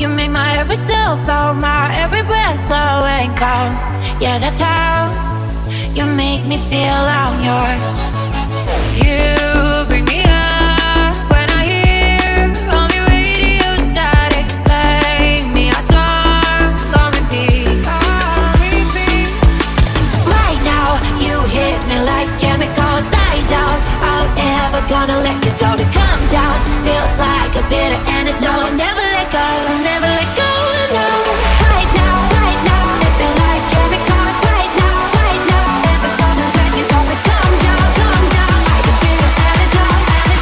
You make my every cell flow, my every breath slow and calm. Yeah, that's how you make me feel I'm yours. You bring me up when I hear only radio static. Play me a song on repeat. Right now, you hit me like chemicals. I doubt I'm ever gonna let you go. To come down feels like a bitter antidote. Never let go, never let go, no. Right now, hit me like chemicals. Right now, never gonna let you go. To come down like a bitter antidote. Never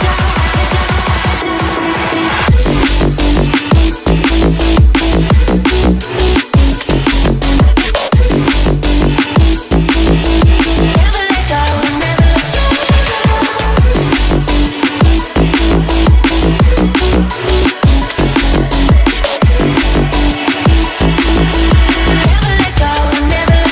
let go, never let go. Never let go, never let go.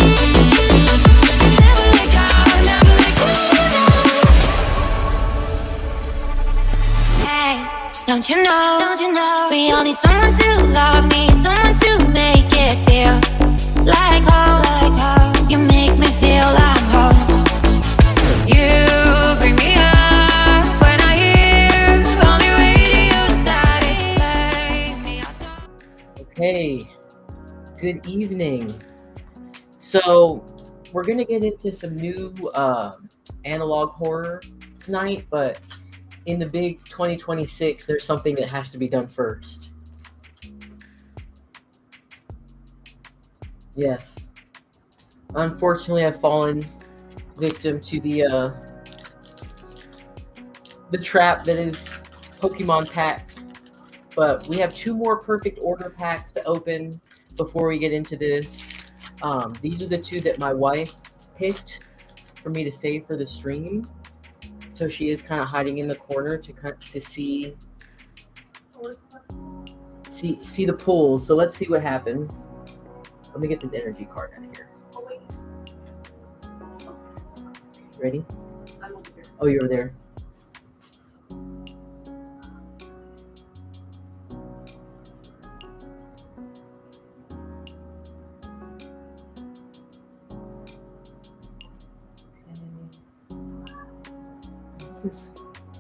Never let go, never let go. Hey, don't you know we all need someone to love, need someone to make it feel like home. You make me feel I'm home. You bring me up when I hear only radio static. Play me a song. Okay, good evening. So, we're gonna get into some new analog horror tonight, but in the big 2026, there's something that has to be done first. Yes. Unfortunately, I've fallen victim to the trap that is Pokemon packs. But we have 2 more perfect order packs to open before we get into this. These are the 2 that my wife picked for me to save for the stream. So she is kind of hiding in the corner to see the pools. So let's see what happens. Let me get this energy card out of here. Ready? I'm over here. Oh, you're there.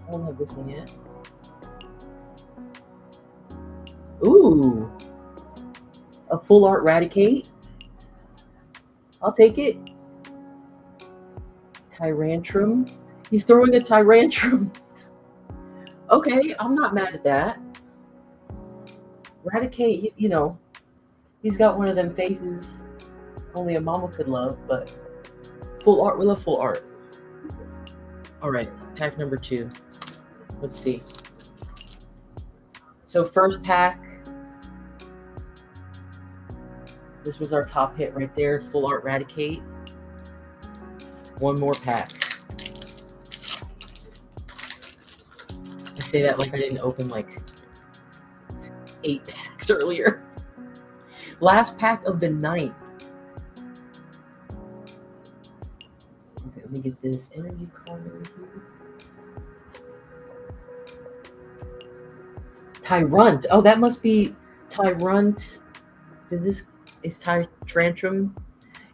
I don't have this one yet. Ooh, a full art Raticate. I'll take it. Tyrantrum. He's throwing a Tyrantrum. Okay, I'm not mad at that. Raticate, he's got one of them faces only a mama could love, but full art, we love full art. All right, pack number 2. Let's see. So first pack, this was our top hit right there, full art Raticate. 1 more pack. I say that like I didn't open like 8 packs earlier. Last pack of the night. Okay, let me get this energy card over here. Tyrunt. Oh, that must be Tyrunt. Is Tyrantrum?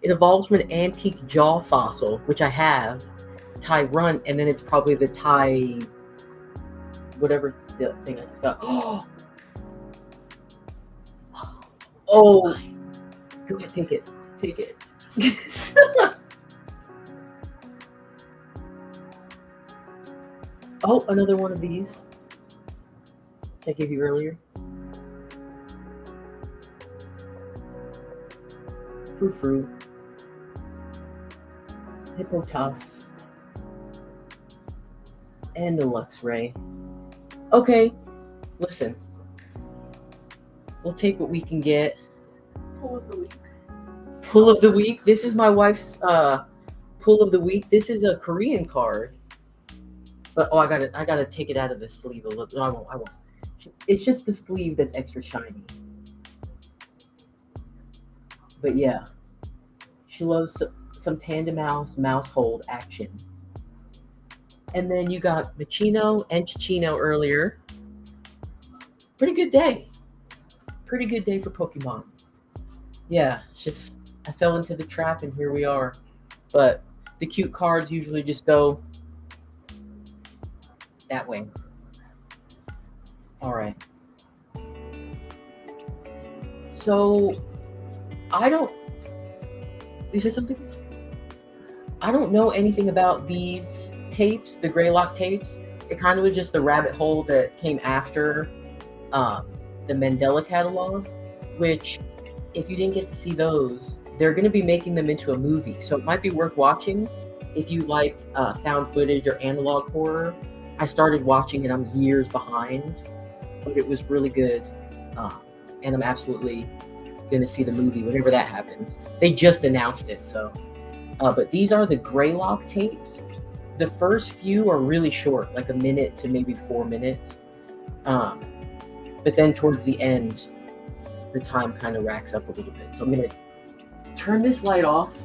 It evolves from an antique jaw fossil, which I have. Tyrunt, and then it's probably the whatever the thing I just got. Oh, go ahead, take it. Take it. Oh, another one of these. I gave you earlier. Frou-frou. Hippotas. And the Luxray. Okay, listen. We'll take what we can get. Pull of the week. Pull of the week. This is my wife's pull of the week. This is a Korean card. But oh, I gotta take it out of the sleeve a little. No, I won't. It's just the sleeve that's extra shiny. But yeah, she loves some tandem mouse hold action. And then you got Machino and Chichino earlier. Pretty good day. Pretty good day for Pokemon. Yeah, it's just I fell into the trap and here we are. But the cute cards usually just go that way. All right. So you said something? I don't know anything about these tapes, the Greylock tapes. It kind of was just the rabbit hole that came after the Mandela catalog, which if you didn't get to see those, they're going to be making them into a movie. So it might be worth watching if you like found footage or analog horror. I started watching and I'm years behind, but it was really good. And I'm absolutely going to see the movie whenever that happens. They just announced it, so. But these are the Greylock tapes. The first few are really short, like a minute to maybe 4 minutes. But then towards the end, the time kind of racks up a little bit. So I'm going to turn this light off.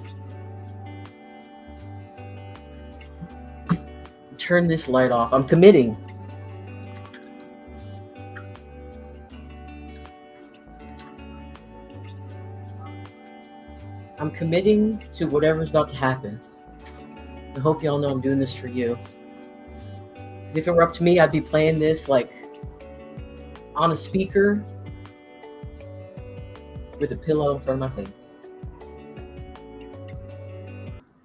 Turn this light off. I'm committing. I'm committing to whatever's about to happen. I hope y'all know I'm doing this for you. Because if it were up to me, I'd be playing this like on a speaker with a pillow in front of my face.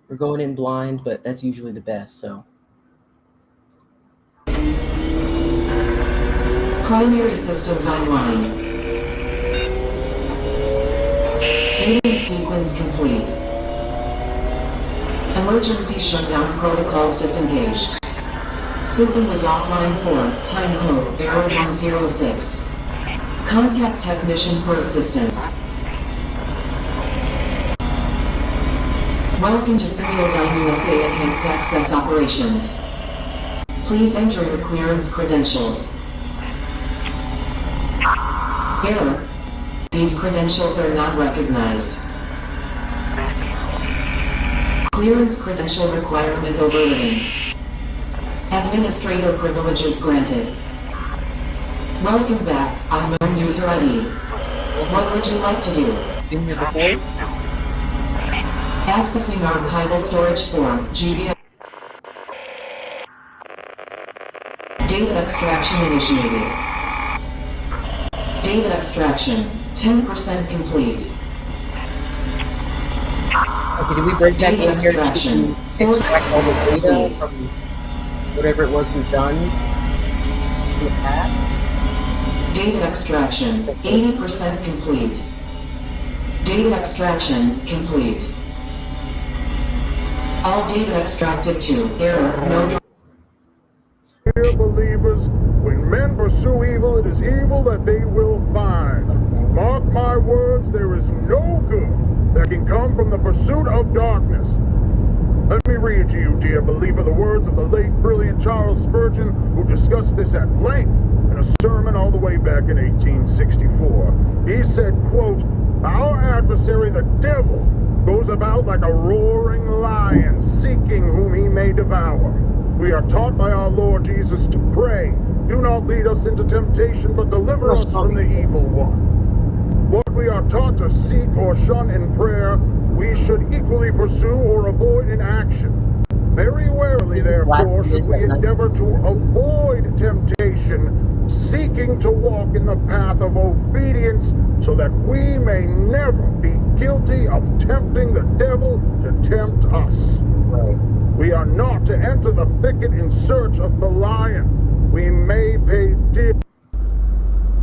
We're going in blind, but that's usually the best, so. Primary systems online. Meeting sequence complete. Emergency shutdown protocols disengaged. System is offline for time code error 106. Contact technician for assistance. Welcome to Single Line USA Enhanced Access Operations. Please enter your clearance credentials. Error. These credentials are not recognized. Clearance credential requirement overridden. Administrator privileges granted. Welcome back, unknown user ID. What would you like to do? Been here before? Accessing archival storage form, GBA. Data extraction initiated. Data extraction, 10% complete. Okay, did we break back Data in here extraction, to extract all the data complete. from whatever it was we've done in the past? Data extraction, 80% complete. Data extraction, complete. All data extracted to error, no. Dear believers, when men pursue evil, it is evil that they will find. Mark my words, there is no good that can come from the pursuit of darkness. Let me read to you, dear believer, the words of the late brilliant Charles Spurgeon, who discussed this at length in a sermon all the way back in 1864. He said, quote, "Our adversary, the devil, goes about like a roaring lion, seeking whom he may devour. We are taught by our Lord Jesus to pray, do not lead us into temptation, but deliver us from the evil one. What we are taught to seek or shun in prayer, we should equally pursue or avoid in action. Very warily, therefore, should we endeavor to avoid temptation, seeking to walk in the path of obedience, so that we may never be guilty of tempting the devil to tempt us. Right. We are not to enter the thicket in search of the lion. We may pay dear.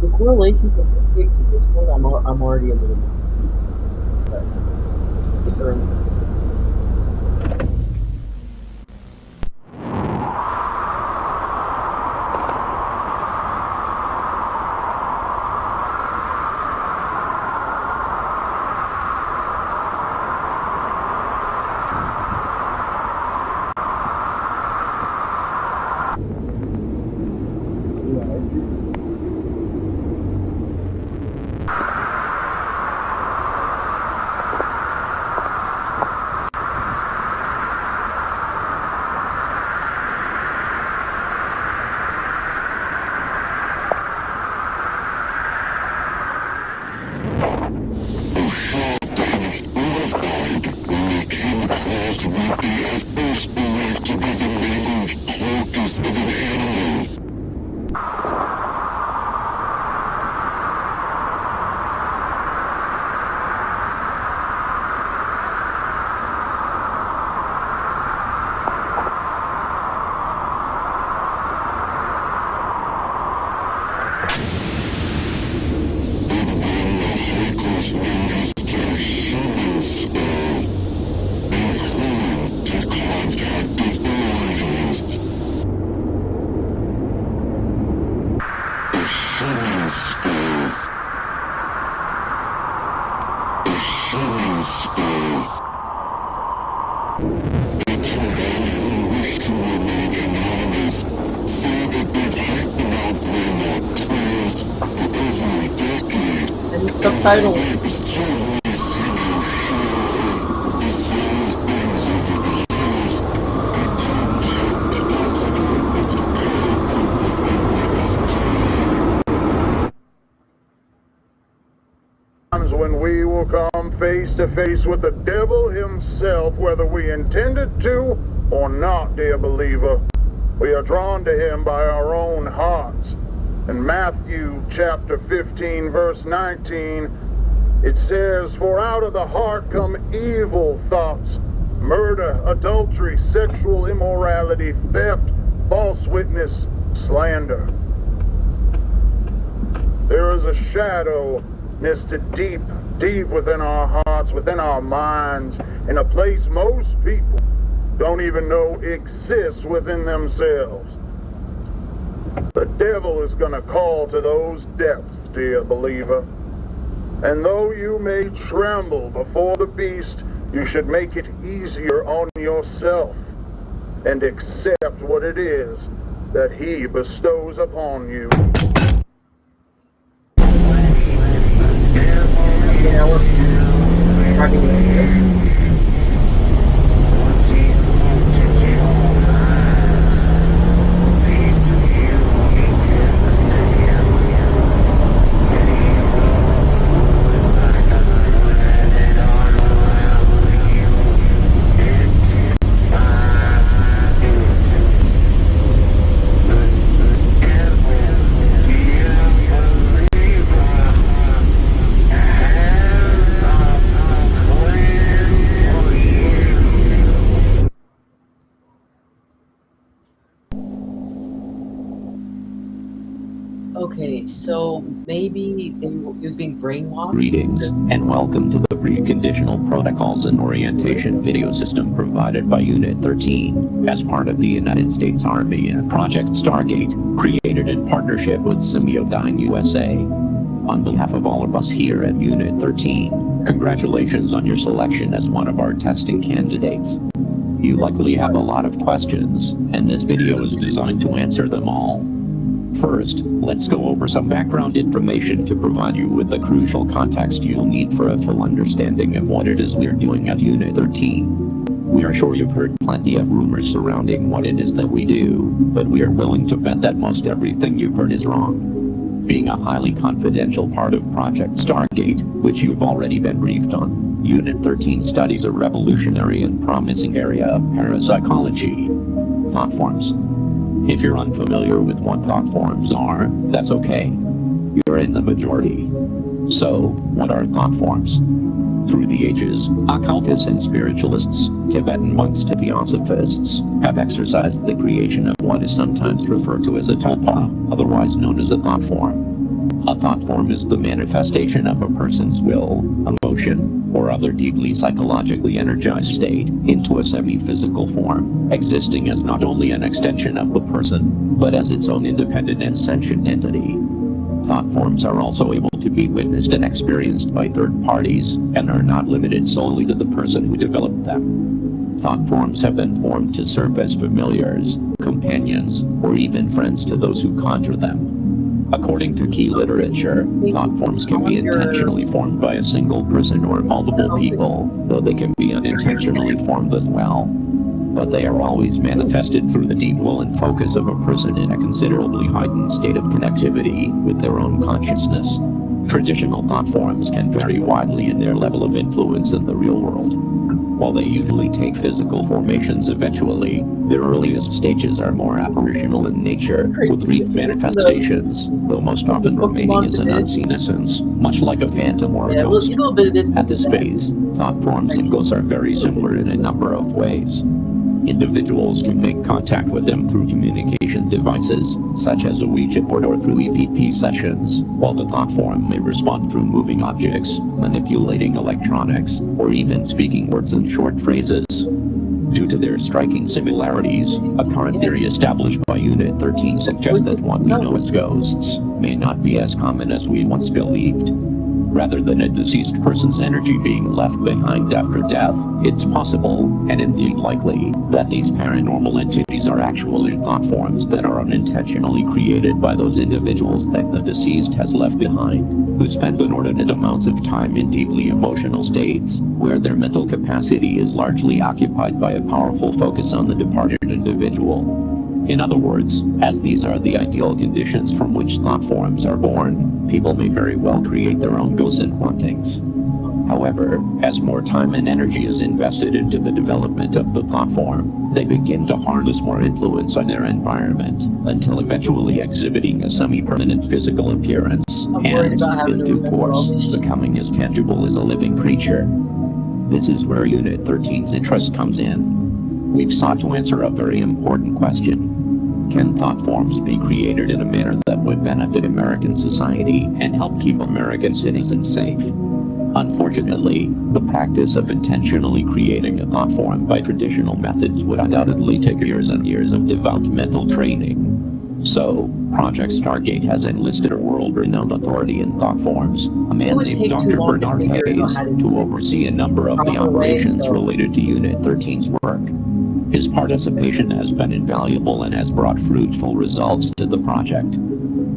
The correlation from this gig to this one, I'm already a little bit confused. But it's early. And subtitles. When we will come face to face with the devil himself, whether we intended to or not, dear believer. We are drawn to him by our own hearts. In Matthew chapter 15, verse 19, it says, "For out of the heart come evil thoughts, murder, adultery, sexual immorality, theft, false witness, slander." There is a shadow nested deep, deep within our hearts, within our minds, in a place most people don't even know exists within themselves. The devil is going to call to those depths, dear believer. And though you may tremble before the beast, you should make it easier on yourself and accept what it is that he bestows upon you. Yeah, we're driving it. Okay, so maybe it was being brainwashed. Greetings, and welcome to the Preconditional Protocols and Orientation video system provided by Unit 13 as part of the United States Army and Project Stargate, created in partnership with Symbiodyne USA. On behalf of all of us here at Unit 13, congratulations on your selection as one of our testing candidates. You likely have a lot of questions, and this video is designed to answer them all. First, let's go over some background information to provide you with the crucial context you'll need for a full understanding of what it is we're doing at Unit 13. We are sure you've heard plenty of rumors surrounding what it is that we do, but we are willing to bet that most everything you've heard is wrong. Being a highly confidential part of Project Stargate, which you've already been briefed on, Unit 13 studies a revolutionary and promising area of parapsychology, thought forms. If you're unfamiliar with what thought forms are, that's okay. You're in the majority. So, what are thought forms? Through the ages, occultists and spiritualists, Tibetan monks to theosophists, have exercised the creation of what is sometimes referred to as a tulpa, otherwise known as a thought form. A thought form is the manifestation of a person's will, emotion, or other deeply psychologically energized state into a semi-physical form, existing as not only an extension of the person, but as its own independent and sentient entity. Thought forms are also able to be witnessed and experienced by third parties, and are not limited solely to the person who developed them. Thought forms have been formed to serve as familiars, companions, or even friends to those who conjure them. According to key literature, thought forms can be intentionally formed by a single person or multiple people, though they can be unintentionally formed as well. But they are always manifested through the deep will and focus of a person in a considerably heightened state of connectivity with their own consciousness. Traditional thought forms can vary widely in their level of influence in the real world. While they usually take physical formations eventually, their earliest stages are more apparitional in nature, with brief manifestations, though most often remaining as an unseen essence, much like a phantom or a ghost. At this phase, thought forms and ghosts are very similar in a number of ways. Individuals can make contact with them through communication devices, such as a Ouija board or through EVP sessions, while the thought form may respond through moving objects, manipulating electronics, or even speaking words and short phrases. Due to their striking similarities, a current theory established by Unit 13 suggests that what we know as ghosts may not be as common as we once believed. Rather than a deceased person's energy being left behind after death, it's possible, and indeed likely, that these paranormal entities are actually thought forms that are unintentionally created by those individuals that the deceased has left behind, who spend inordinate amounts of time in deeply emotional states, where their mental capacity is largely occupied by a powerful focus on the departed individual. In other words, as these are the ideal conditions from which thought forms are born, people may very well create their own ghosts and hauntings. However, as more time and energy is invested into the development of the thought form, they begin to harness more influence on their environment, until eventually exhibiting a semi-permanent physical appearance, and, in due course, becoming as tangible as a living creature. This is where Unit 13's interest comes in. We've sought to answer a very important question. Can thought forms be created in a manner that would benefit American society and help keep American citizens safe? Unfortunately, the practice of intentionally creating a thought form by traditional methods would undoubtedly take years and years of devout mental training. So, Project Stargate has enlisted a world-renowned authority in thought forms, a man named Dr. Bernard Hayes, to oversee a number of the operations related to Unit 13's work. His participation has been invaluable and has brought fruitful results to the project.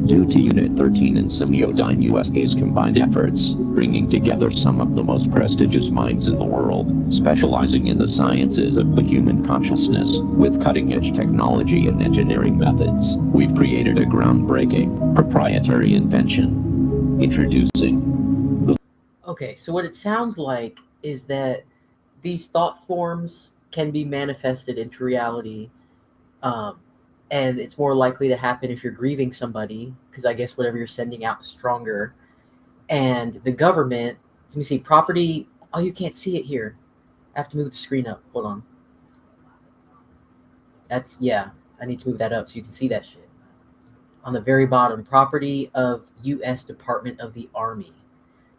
Due to Unit 13 and Semiodyne USA's combined efforts, bringing together some of the most prestigious minds in the world, specializing in the sciences of the human consciousness, with cutting-edge technology and engineering methods, we've created a groundbreaking, proprietary invention. Introducing the... Okay, so what it sounds like is that these thought forms can be manifested into reality, and it's more likely to happen if you're grieving somebody, because I guess whatever you're sending out is stronger. And the government, let me see, property, oh, you can't see it here. I have to move the screen up. Hold on. That's, yeah, I need to move that up so you can see that shit. On the very bottom, property of U.S. Department of the Army.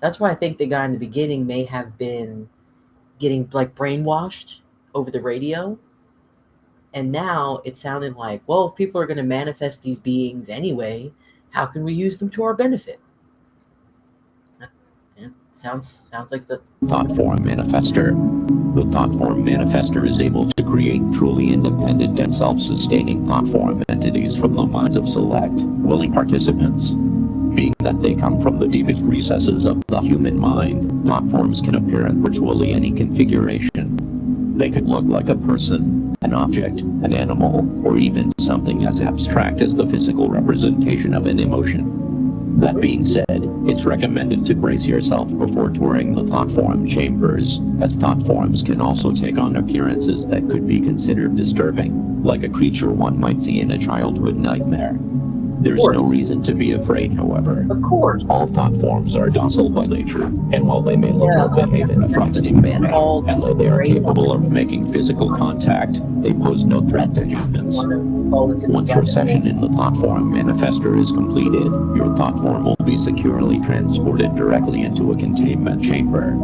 That's why I think the guy in the beginning may have been getting, like, brainwashed over the radio. And now it sounded like, well, if people are going to manifest these beings anyway, how can we use them to our benefit? Yeah, sounds like the thought form manifester. The thought form manifester is able to create truly independent and self-sustaining thought form entities from the minds of select, willing participants. Being that they come from the deepest recesses of the human mind, thought forms can appear in virtually any configuration. They could look like a person, an object, an animal, or even something as abstract as the physical representation of an emotion. That being said, it's recommended to brace yourself before touring the thought form chambers, as thought forms can also take on appearances that could be considered disturbing, like a creature one might see in a childhood nightmare. There's no reason to be afraid, however. Of course. All thought forms are docile by nature, and while they may look or behave in a frightening manner, and though they are capable of making physical contact, they pose no threat to humans. Once your session in the thought form manifester is completed, your thought form will be securely transported directly into a containment chamber.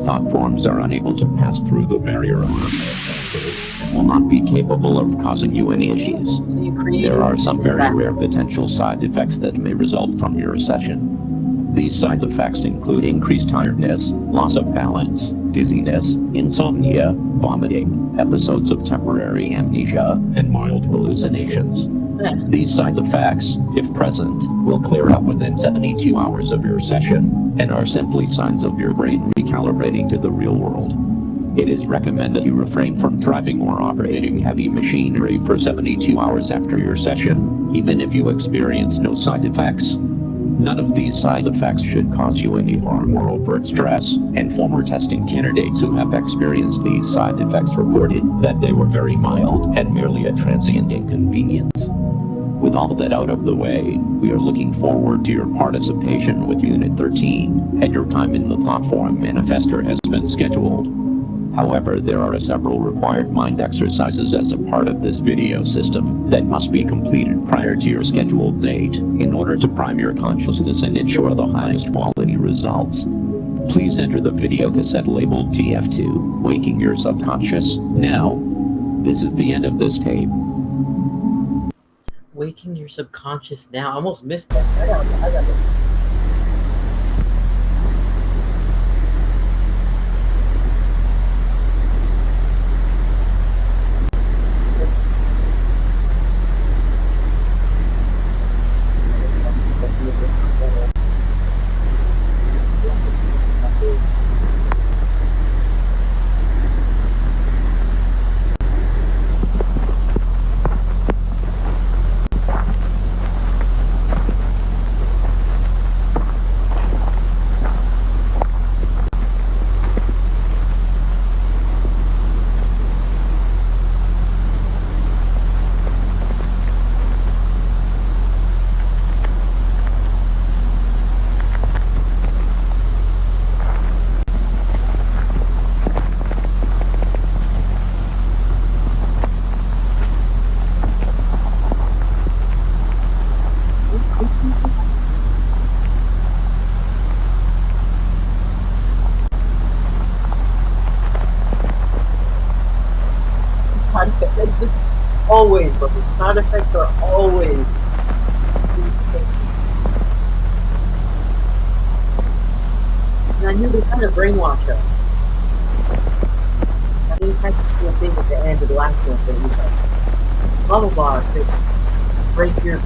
Thought forms are unable to pass through the barrier of and will not be capable of causing you any issues. There are some very rare potential side effects that may result from your session. These side effects include increased tiredness, loss of balance, dizziness, insomnia, vomiting, episodes of temporary amnesia, and mild hallucinations. These side effects, if present, will clear up within 72 hours of your session, and are simply signs of your brain recalibrating to the real world. It is recommended you refrain from driving or operating heavy machinery for 72 hours after your session, even if you experience no side effects. None of these side effects should cause you any harm or overt stress, and former testing candidates who have experienced these side effects reported that they were very mild and merely a transient inconvenience. With all that out of the way, we are looking forward to your participation with Unit 13, and your time in the Thought Forum Manifester has been scheduled. However, there are several required mind exercises as a part of this video system that must be completed prior to your scheduled date in order to prime your consciousness and ensure the highest quality results. Please enter the video cassette labeled TF2, Waking Your Subconscious, now. This is the end of this tape. Waking your subconscious now. I almost missed that. I got it. Side effects, always, but the side effects are always. And I knew they kind of brainwashed us. I didn't catch the thing at the end of the last one, but it was like, blah blah blah, so break your.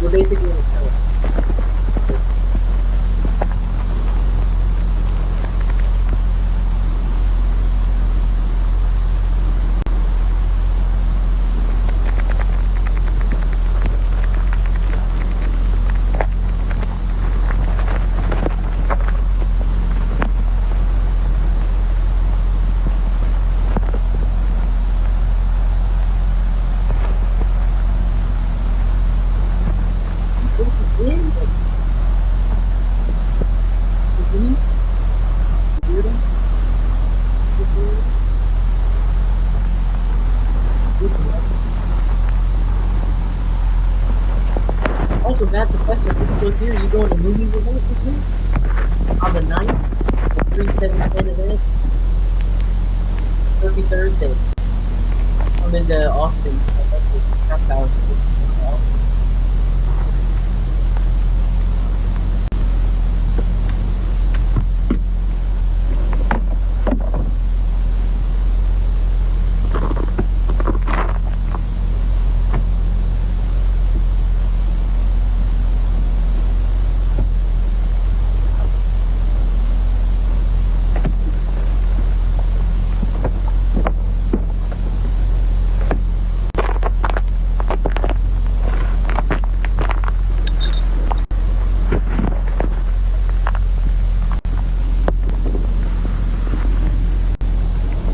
You're basically in a Also, bad professor, if you go here, you going to movies with us with me? On the 9th, the 3, 7, 10 event? Turkey Thursday. I'm into Austin.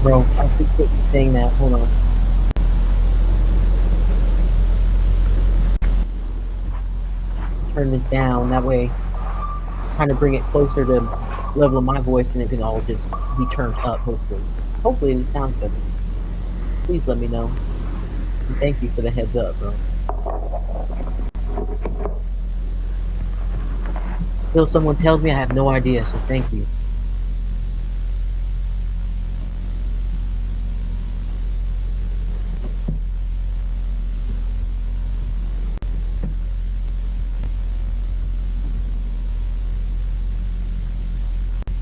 Bro, I keep saying that. Hold on. Turn this down. That way, kind of bring it closer to level of my voice, and it can all just be turned up. Hopefully, hopefully it sounds good. Please let me know. And thank you for the heads up, bro. Until someone tells me, I have no idea. So thank you.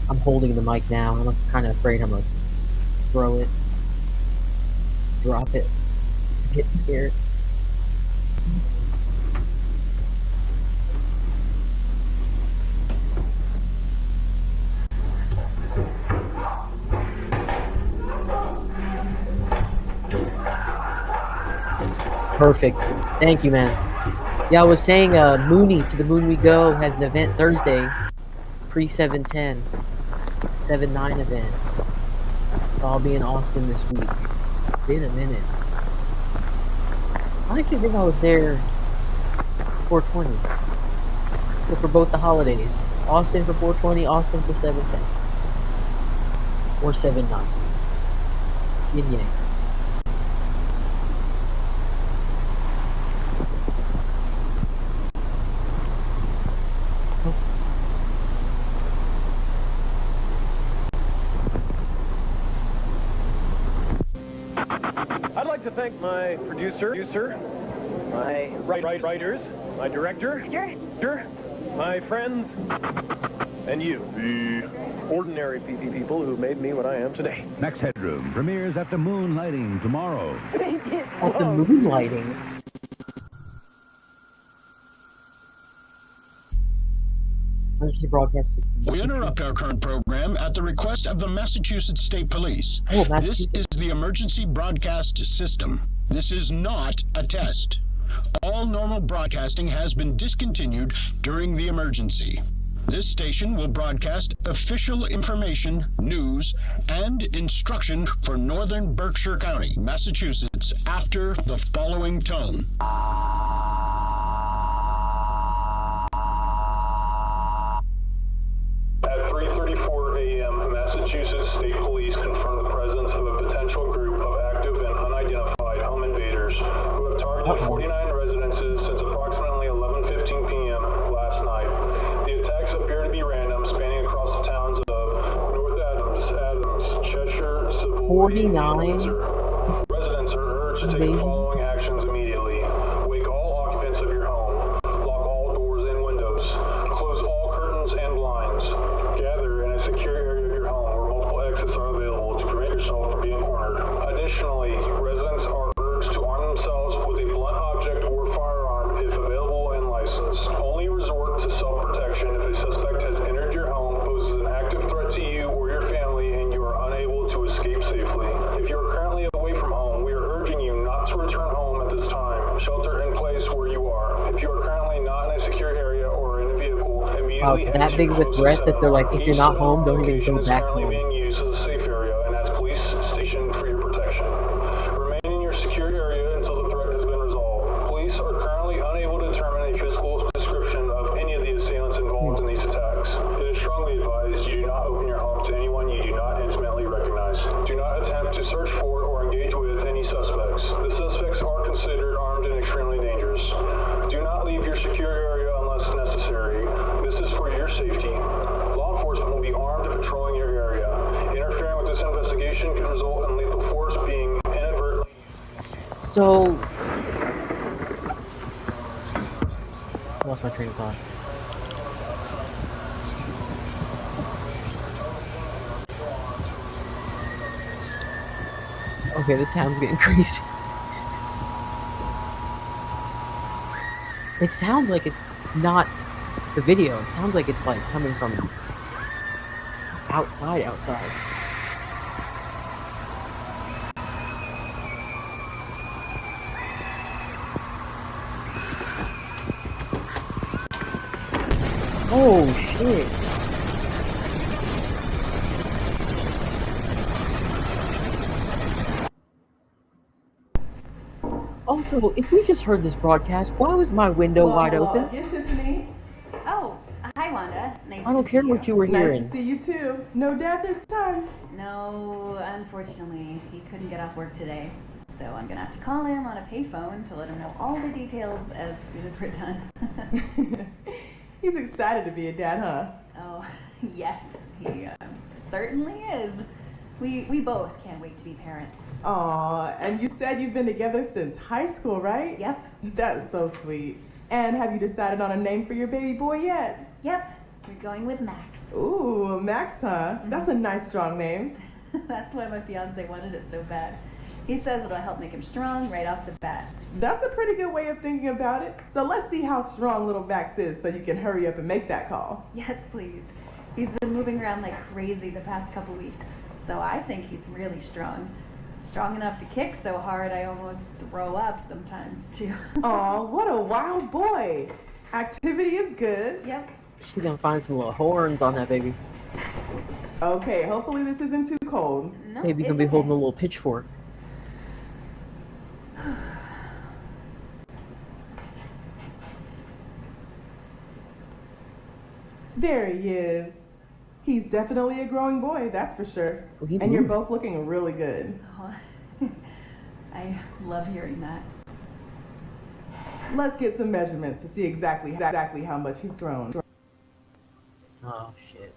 I'm holding the mic now. I'm kind of afraid I'm gonna throw it, drop it. Get scared. Perfect. Thank you, man. Yeah, I was saying Mooney to the Moon We Go has an event Thursday, pre-710, 7-9 event. So I'll be in Austin this week. Been a minute. I actually think I was there 420. So for both the holidays. Austin for 420, Austin for 710. Or 7-9. Yin yang. I'd like to thank my producer, my writers, my director, my friends, and you, the ordinary people who made me what I am today. Next Headroom premieres at the Moonlighting tomorrow. At the Moonlighting? Emergency broadcast system. We interrupt our current program at the request of the Massachusetts State Police. Oh, This Massachusetts. is the emergency broadcast system. This is not a test. All normal broadcasting has been discontinued during the emergency. This station will broadcast official information, news, and instruction for Northern Berkshire County, Massachusetts, after the following tone. At 3:34 a.m., Massachusetts State Police confirmed the presence of a potential group of active and unidentified home invaders who have targeted 49 residences since approximately 11:15 p.m. last night. The attacks appear to be random, spanning across the towns of North Adams, Cheshire, Savoy, 49 and Windsor. Residents are urged to take the following actions immediately. Wake all occupants of your home. Lock all doors and windows. Close all curtains and blinds. Gather in a secure area of your home where multiple exits are available to prevent yourself from being cornered. Additionally, residents are urged to arm themselves with a blunt object or firearm if available and licensed. Only resort to self-protection if a suspect has entered your home, poses an active threat to you or your family, and you are unable to escape safely. If you are currently away from home, we are urging you not to return home at this time. Shelter in place where you are. If you are currently not in a secure area or in a vehicle, immediately Wow, it's that exit big of a closest threat that they're like, if you're Each not home, don't even location go is back currently home. being used as a safe area and as police stationed for your protection. Remain in your secure area until the threat has been resolved. Police are currently unable to determine a physical description of any of the assailants involved in these attacks. It is strongly advised you do not open your home to anyone you do not intimately recognize. Do not attempt to search for or engage with any suspects. The suspects are considered armed and extremely dangerous. Do not leave your secure area unless necessary. This is for your safety. Law enforcement will be armed and patrolling your area. Interfering with this investigation could result in lethal force being inadvertently. So, I lost my train of thought. Okay, this sounds getting crazy. It sounds like it's not the video. It sounds like it's like coming from outside. Oh shit. Also, if we just heard this broadcast, why was my window wide open? Yes, Tiffany. Oh, hi Wanda. Nice I don't to care see what you were Nice hearing. to see you too. No dad this time. No, unfortunately, he couldn't get off work today. So I'm gonna have to call him on a payphone to let him know all the details as soon as we're done. He's excited to be a dad, huh? Oh, yes, he certainly is. We both can't wait to be parents. Aw, and you said you've been together since high school, right? Yep, That's so sweet. And have you decided on a name for your baby boy yet? yep, we're going with Max. Ooh, Max, huh? That's a nice, strong name. That's why my fiance wanted it so bad. He says it'll help make him strong right off the bat. That's a pretty good way of thinking about it. So let's see how strong little Vax is so you can hurry up and make that call. Yes, please. He's been moving around like crazy the past couple weeks, so I think he's really strong. Strong enough to kick so hard I almost throw up sometimes, too. Aw, what a wild boy. Activity is good. Yep. She's gonna find some little horns on that baby. Okay, hopefully this isn't too cold. No, Maybe he's gonna be holding a little pitchfork. There he is. He's definitely a growing boy, that's for sure. Well, he and you're moved. both looking really good. Oh, I love hearing that. Let's get some measurements to see exactly how much he's grown. Oh shit.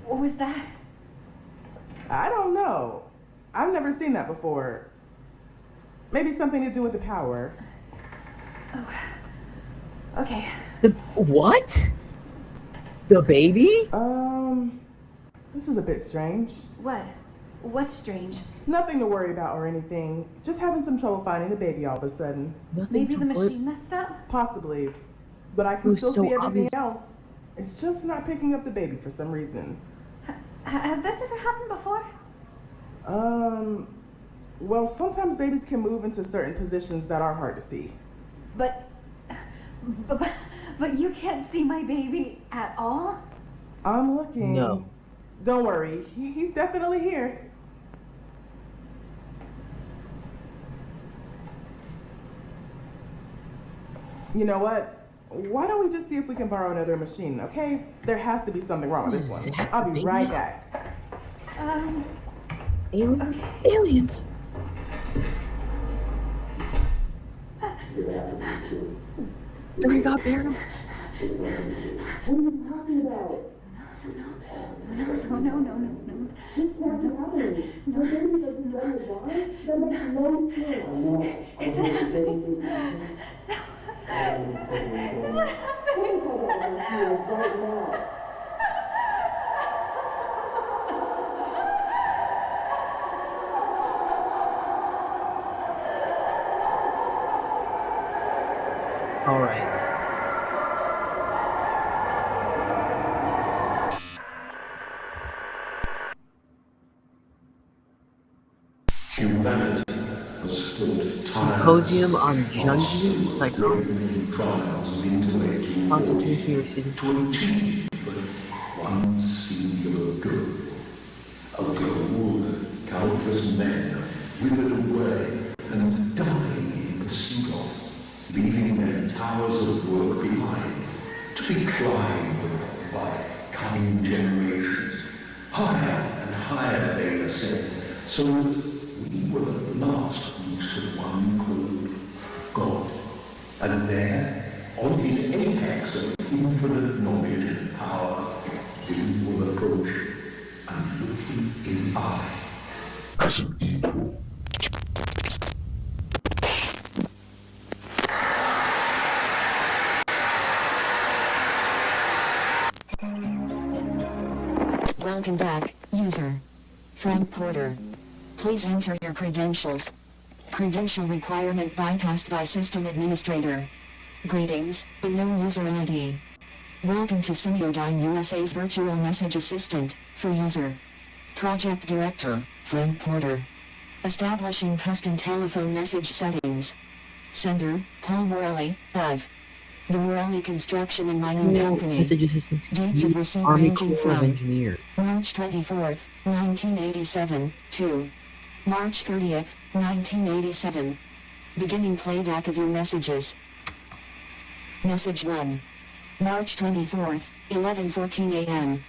What was that? I don't know. I've never seen that before. Maybe something to do with the power. Oh. Okay. The what? The baby? This is a bit strange. What? What's strange? Nothing to worry about or anything. Just having some trouble finding the baby all of a sudden. Nothing Maybe to the worry- machine messed up? Possibly. But I can was still so see everything obvious. else. It's just not picking up the baby for some reason. Has this ever happened before? Well, sometimes babies can move into certain positions that are hard to see. But you can't see my baby at all? I'm looking. No. Don't worry. He's definitely here. You know what? Why don't we just see if we can borrow another machine, okay? There has to be something wrong with this one. I'll be right back. Aliens. Three godparents. What are you talking about? No. This can't be happening. No baby doesn't know the bar? That makes no sense. Is it happening? Right now. All right. Humanity has stood tired. Symposium on Jungian Psychology. Trials of intellectual Consciousness University. to achieve one singular goal. A goal countless men withered away and dying in pursuit of, leaving their towers of work behind, to be climbed by coming generations. Higher and higher they ascend, so that we will at last reach the one called God. And there, on his apex of infinite knowledge and power, we will approach and look him in the eye as an equal. Welcome back, user. Frank Porter. Please enter your credentials. Credential requirement bypassed by system administrator. Greetings, unknown user ID. Welcome to Semiodyne USA's virtual message assistant, for user. Project Director, Frank Porter. Establishing custom telephone message settings. Sender, Paul Morelli, Ive. The Morelli Construction and Mining Company. Message assistance. Dates of receipt Army ranging Corps of from Engineers. March 24th, 1987, to March 30th, 1987. Beginning playback of your messages. Message 1. March 24th, 11:14 a.m.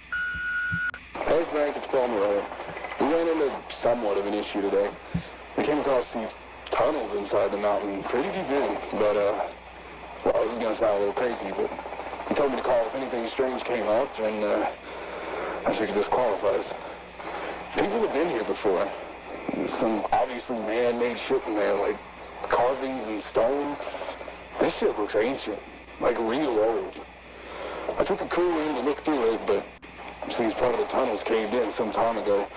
Hey Frank, it's Paul Morelli. We ran into somewhat of an issue today. We came across these tunnels inside the mountain, pretty deep in, but well, this is gonna sound a little crazy, but he told me to call if anything strange came up, and I figured this qualifies. People have been here before. Some obviously man-made shit in there, like carvings and stone. This shit looks ancient, like real old. I took a crew in to look through it, but since part of the tunnels caved in some time ago,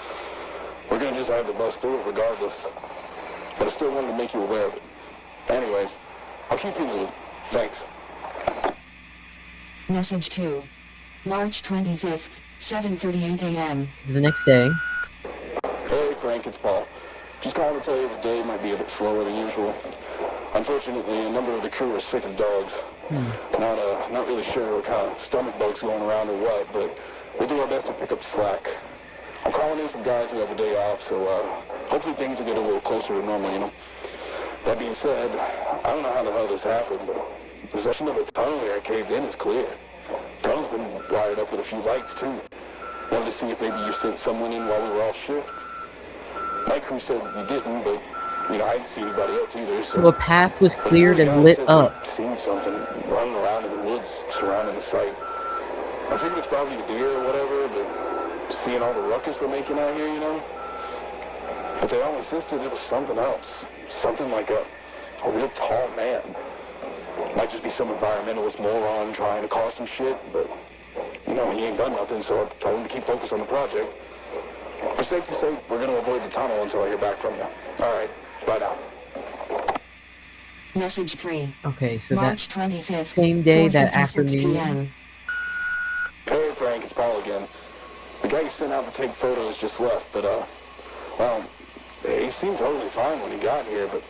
we're gonna just have to bust through it regardless. But I still wanted to make you aware of it. Anyways, I'll keep you in the loop. Thanks. Message 2. March 25th, 7:38 a.m. The next day. Hey Frank, it's Paul. Just calling to tell you the day might be a bit slower than usual. Unfortunately, a number of the crew are sick as dogs. Not really sure what kind of stomach bugs going around or what, but we'll do our best to pick up the slack. I'm calling in some guys who have a day off, so hopefully things will get a little closer to normal, you know. That being said, I don't know how the hell this happened, but the section of the tunnel here caved in is clear. The tunnel's been wired up with a few lights, too. Wanted to see if maybe you sent someone in while we were off shift. My crew said you didn't, but, you know, I didn't see anybody else either. So a path was cleared and lit up. Seen something running around in the woods surrounding the site. I think it's probably a deer or whatever, but seeing all the ruckus we're making out here, you know. But they all insisted it was something else. Something like a real tall man. Might just be some environmentalist moron trying to cause some shit, but, you know, he ain't done nothing, so I told him to keep focused on the project. For safety's sake, we're going to avoid the tunnel until I hear back from you. All right, bye now. Message 3. Okay, so March that 25th, same day, that 4:56 afternoon. PM. Hey Frank, it's Paul again. The guy you sent out to take photos just left, but well, he seemed totally fine when he got here, but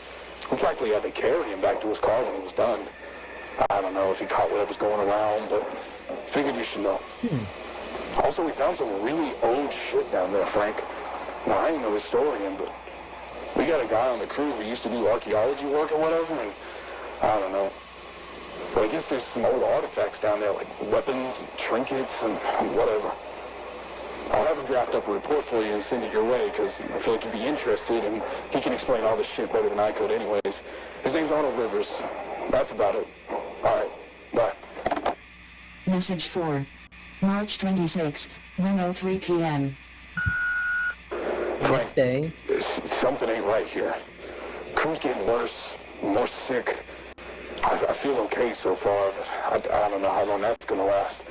we practically had to carry him back to his car when he was done. I don't know if he caught whatever's going around, but figured you should know. Also, we found some really old shit down there, Frank. Now, I ain't no historian, but we got a guy on the crew who used to do archaeology work or whatever, and I don't know. But I guess there's some old artifacts down there, like weapons and trinkets and whatever. I'll have him draft up a report for you and send it your way, because I feel like you'd be interested, and he can explain all this shit better than I could anyways. His name's Arnold Rivers. That's about it. All right, bye. Message 4. March 26th, 1:03 p.m. Next day. Something ain't right here. Crew's getting worse, more sick. I feel okay so far, but I don't know how long that's gonna last.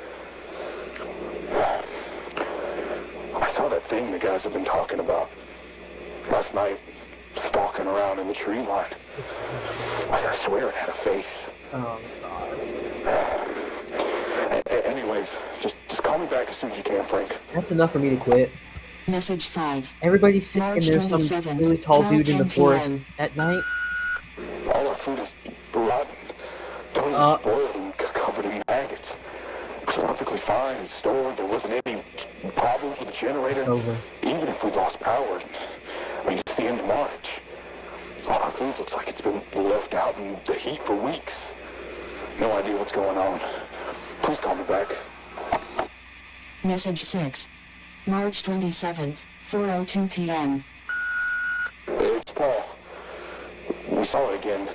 I saw that thing the guys have been talking about last night, stalking around in the tree line. I swear it had a face. Oh, God. Anyways, just call me back as soon as you can, Frank. That's enough for me to quit. Message 5. Everybody's sick March and there's some really tall dude in the forest at night. All our food is rotten, totally spoiled and covered in maggots. It was perfectly fine and stored. There wasn't any problems with the generator. Even if we lost power, I mean, it's the end of March. All our food looks like it's been left out in the heat for weeks. No idea what's going on. Please call me back. Message 6. March 27th, 4:02 p.m. It's Paul. We saw it again.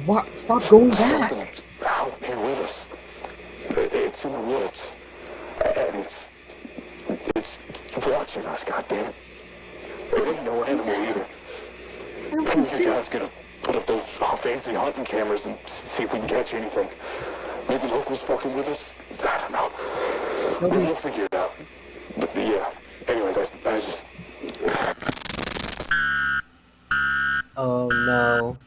What? Stop going back. Something's out here with us. It's in the woods. And it's watching us, goddammit. It ain't no animal either. You guys gonna put up those fancy hunting cameras and see if we can catch anything. Maybe locals fucking with us? I don't know. We'll figure it out. But yeah, anyways, I just... Oh no.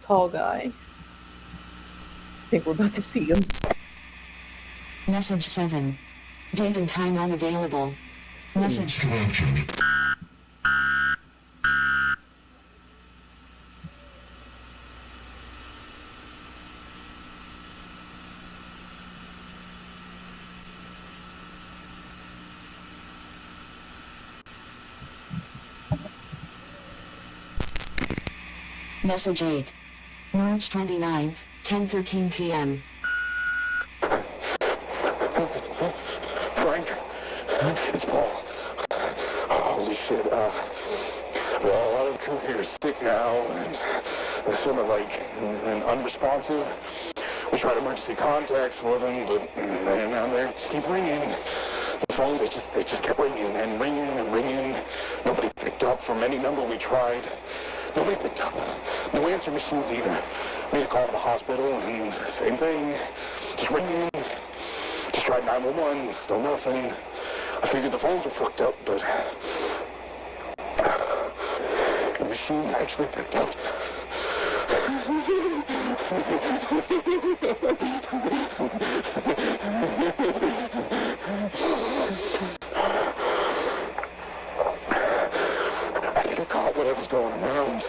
Tall guy. I think we're about to see him. Message 7. Date and time unavailable. Message 4. Message 8. March 29th, 10:13 p.m. Frank, it's Paul. Holy shit, well, a lot of the crew here is sick now, and they're sort of like unresponsive. We tried emergency contacts for them, but they just keep ringing. The phones, they just kept ringing and ringing and ringing. Nobody picked up from any number we tried. Nobody picked up. No answer machines either. Made a call to the hospital, and same thing. Just ringing. Just tried 911, still nothing. I figured the phones were fucked up, but the machine actually picked up. I think I caught whatever's going around.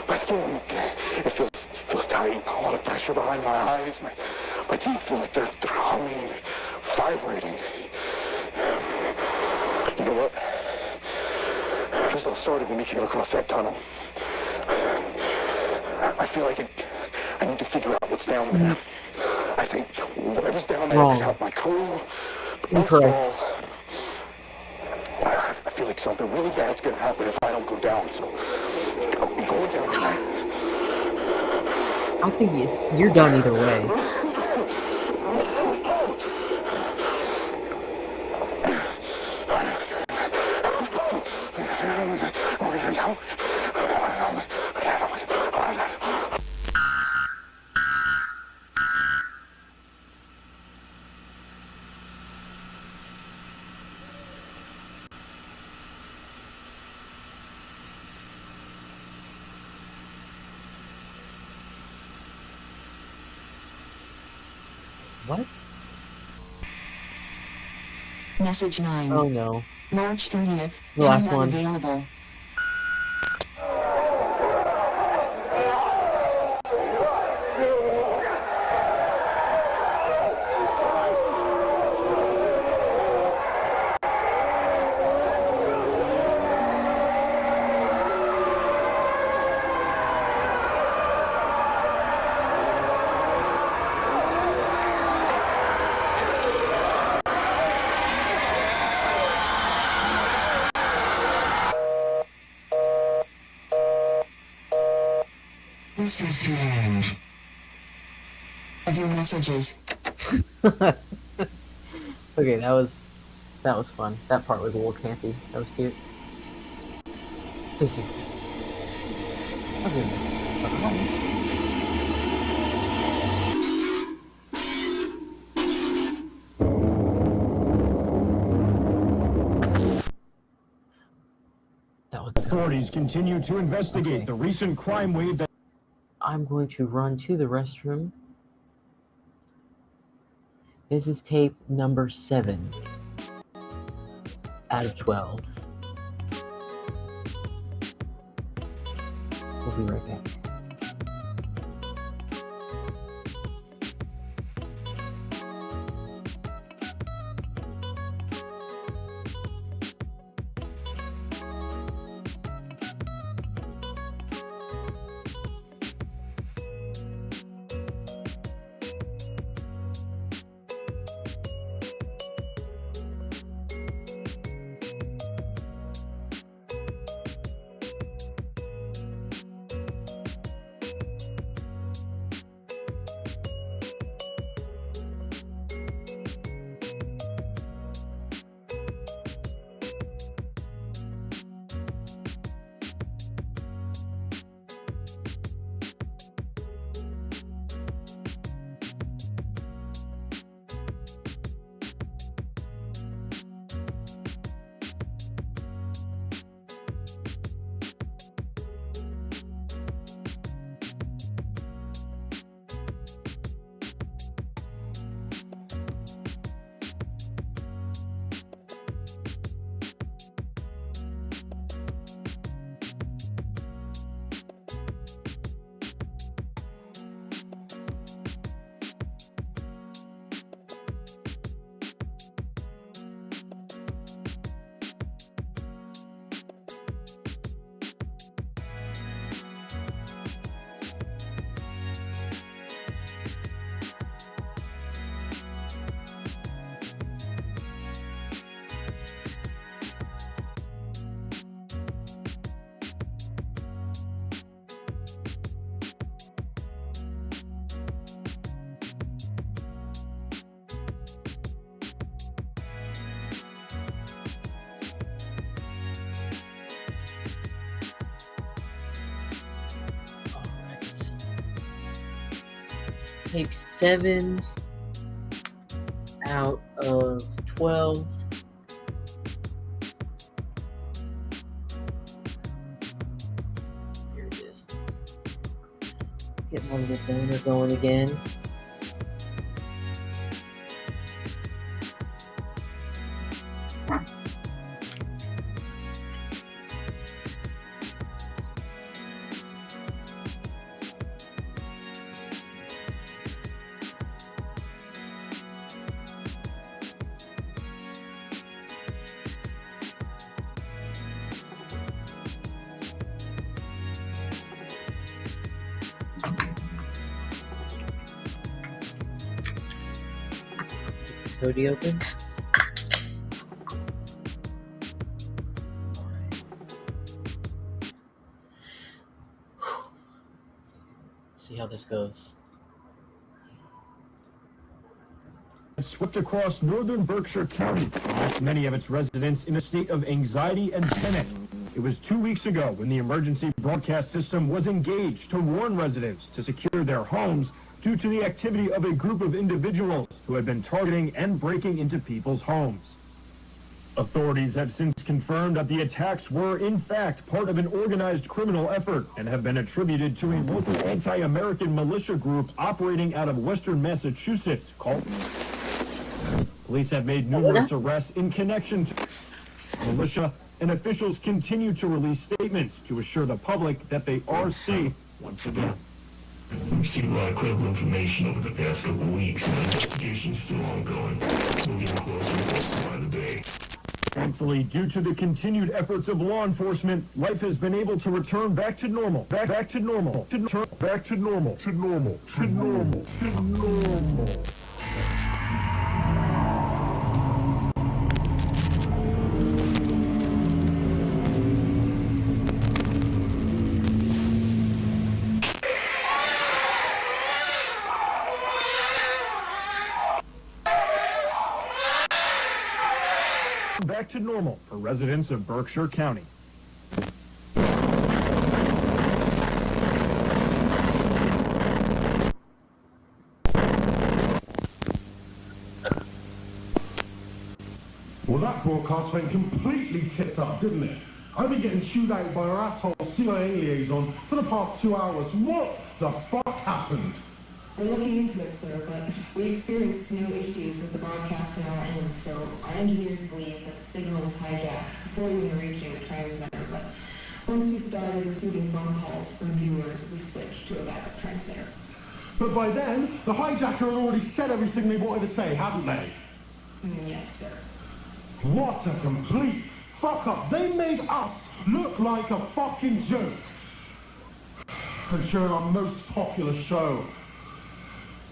My skin, it feels tight. A lot of pressure behind my eyes. My teeth feel like they're humming, vibrating. You know what? Just all started when we came across that tunnel. I feel like I need to figure out what's down there. I think whatever's down there can help my crew. Incorrect. I feel like something really bad's gonna happen if I don't go down, so I'm going down tonight. I think you're done either way. What? Message 9. Oh no. March 30th. The last time one. Unavailable. This is the end of your messages. Okay, that was fun. That part was a little campy. That was cute. This is. Okay, that was. Authorities continue to investigate the recent crime wave that. I'm going to run to the restroom. This is tape number 7 out of 12. We'll be right back. Tape 7 out of 12. Here it is. Get one of the donor going again. Sody open. See how this goes. Swept across northern Berkshire County, left many of its residents in a state of anxiety and panic. It was 2 weeks ago when the emergency broadcast system was engaged to warn residents to secure their homes due to the activity of a group of individuals who had been targeting and breaking into people's homes. Authorities have since confirmed that the attacks were, in fact, part of an organized criminal effort and have been attributed to a local anti-American militia group operating out of western Massachusetts called... Police have made numerous arrests in connection to militia, and officials continue to release statements to assure the public that they are safe once again. We've received a lot of critical information over the past couple of weeks, and the investigation is still ongoing. We'll get closer by the day. Thankfully, due to the continued efforts of law enforcement, life has been able to return back to normal. Back to normal. Back to normal. To normal. To normal. To normal. Back to normal for residents of Berkshire County. Well, that broadcast went completely tits up, didn't it? I've been getting chewed out by our asshole CIA liaison for the past 2 hours. What the fuck happened? We're looking into it, sir, but we experienced no issues with the broadcast on our end, so our engineers believe that the signal was hijacked before even reaching the transmitter, but once we started receiving phone calls from viewers, we switched to a backup transmitter. But by then, the hijacker had already said everything they wanted to say, hadn't they? Yes, sir. What a complete fuck up. They made us look like a fucking joke. And during our most popular show.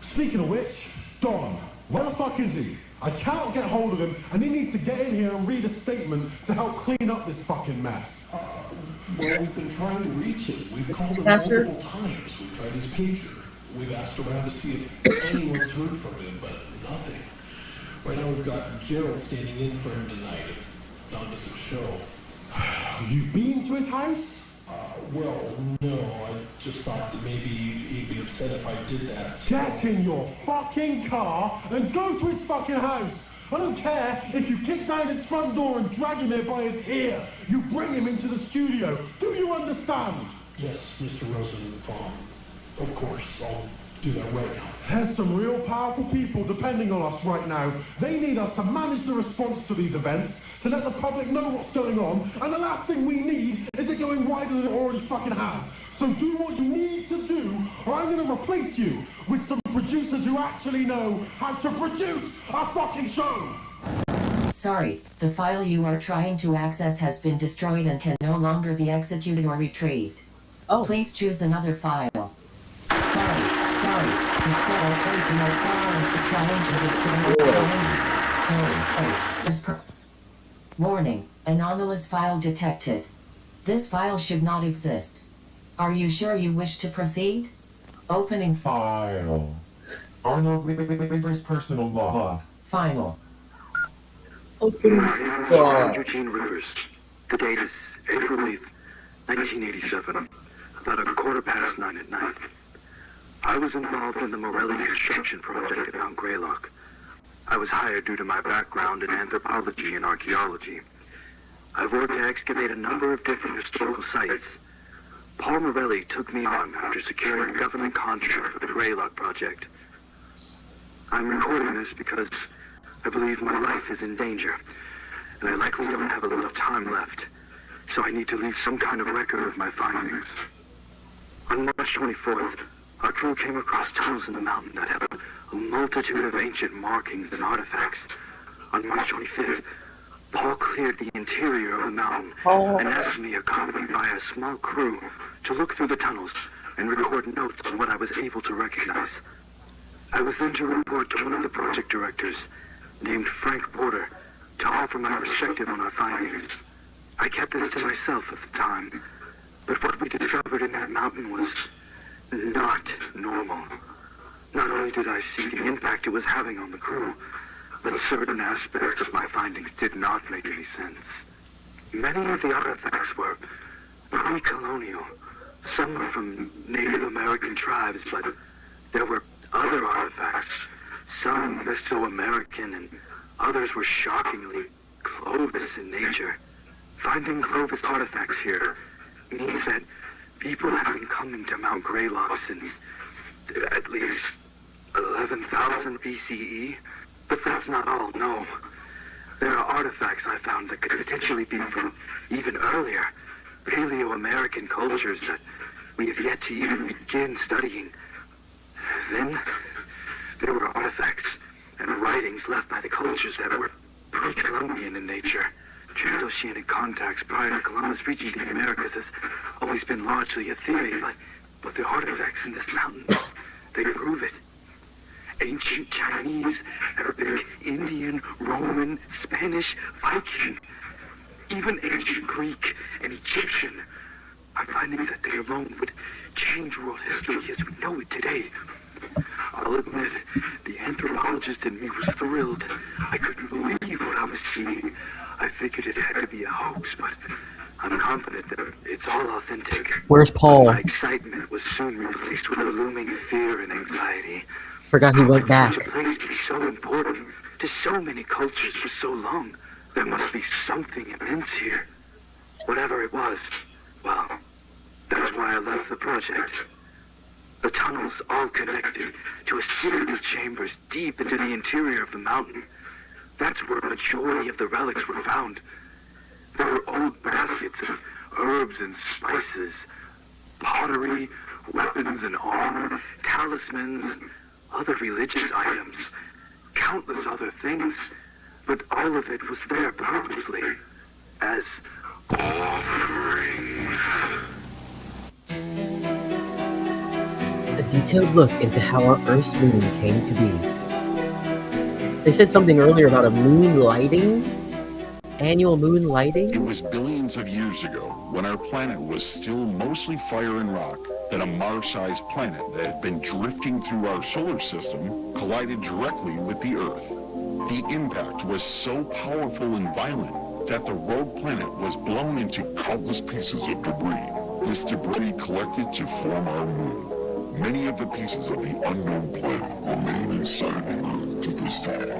Speaking of which, Don, where the fuck is he? I cannot get hold of him, and he needs to get in here and read a statement to help clean up this fucking mess. Well, we've been trying to reach him. We've called him multiple times. We've tried his pager. We've asked around to see if anyone's heard from him, but nothing. Right now we've got Gerald standing in for him tonight. It's on to some show. You've been to his house? Well, no. I just thought that maybe he'd be upset if I did that. So. Get in your fucking car and go to his fucking house. I don't care if you kick down his front door and drag him here by his ear. You bring him into the studio. Do you understand? Yes, Mr. Rosenbaum. Of course, I'll do that right now. There's some real powerful people depending on us right now. They need us to manage the response to these events, to let the public know what's going on, and the last thing we need is it going wider than it already fucking has. So do what you need to do, or I'm going to replace you with some producers who actually know how to produce a fucking show! Sorry, the file you are trying to access has been destroyed and can no longer be executed or retrieved. Oh. Please choose another file. Sorry. It said I'll take your file and trying to destroy it. Warning, anomalous file detected. This file should not exist. Are you sure you wish to proceed? Opening File. Arnold Rivers personal log. Final. Opening file. Eugene Rivers. The date is April 8th, 1987. About 9:15 at night. I was involved in the Morelli construction project at Mount Greylock. I was hired due to my background in anthropology and archaeology. I've worked to excavate a number of different historical sites. Paul Morelli took me on after securing a government contract for the Greylock project. I'm recording this because I believe my life is in danger, and I likely don't have a lot of time left, so I need to leave some kind of record of my findings. On March 24th, our crew came across tunnels in the mountain that have a multitude of ancient markings and artifacts. On March 25th, Paul cleared the interior of the mountain and asked me, accompanied by a small crew, to look through the tunnels and record notes on what I was able to recognize. I was then to report to one of the project directors, named Frank Porter, to offer my perspective on our findings. I kept this to myself at the time, but what we discovered in that mountain was not normal. Not only did I see the impact it was having on the crew, but certain aspects of my findings did not make any sense. Many of the artifacts were pre-colonial. Some were from Native American tribes, but there were other artifacts, some Mesoamerican, and others were shockingly Clovis in nature. Finding Clovis artifacts here means that people have been coming to Mount Greylock since at least 11,000 BCE. But that's not all, no. There are artifacts I found that could potentially be from even earlier, Paleo-American cultures that we have yet to even begin studying. Then, there were artifacts and writings left by the cultures that were pre-Columbian in nature. Transoceanic contacts prior to Columbus reaching the Americas has always been largely a theory, but the artifacts in this mountain, they prove it. Ancient Chinese, Arabic, Indian, Roman, Spanish, Viking, even ancient Greek and Egyptian are findings that they alone would change world history as we know it today. I'll admit, the anthropologist in me was thrilled. I couldn't believe what I was seeing. I figured it had to be a hoax, but I'm confident that it's all authentic. Where's Paul? My excitement was soon replaced with a looming fear and anxiety. Forgot he went back. Such a place to be so important to so many cultures for so long. There must be something immense here. Whatever it was, well, that's why I left the project. The tunnels all connected to a series of chambers deep into the interior of the mountain. That's where a majority of the relics were found. There were old baskets of herbs and spices, pottery, weapons and armor, talismans, and other religious items, countless other things, but all of it was there purposely as offerings. A detailed look into how our Earth's moon came to be. They said something earlier about a moon lighting? Annual moon lighting? It was billions of years ago, when our planet was still mostly fire and rock, that a Mars-sized planet that had been drifting through our solar system collided directly with the Earth. The impact was so powerful and violent that the rogue planet was blown into countless pieces of debris. This debris collected to form our moon. Many of the pieces of the unknown planet remain inside the Earth to this day.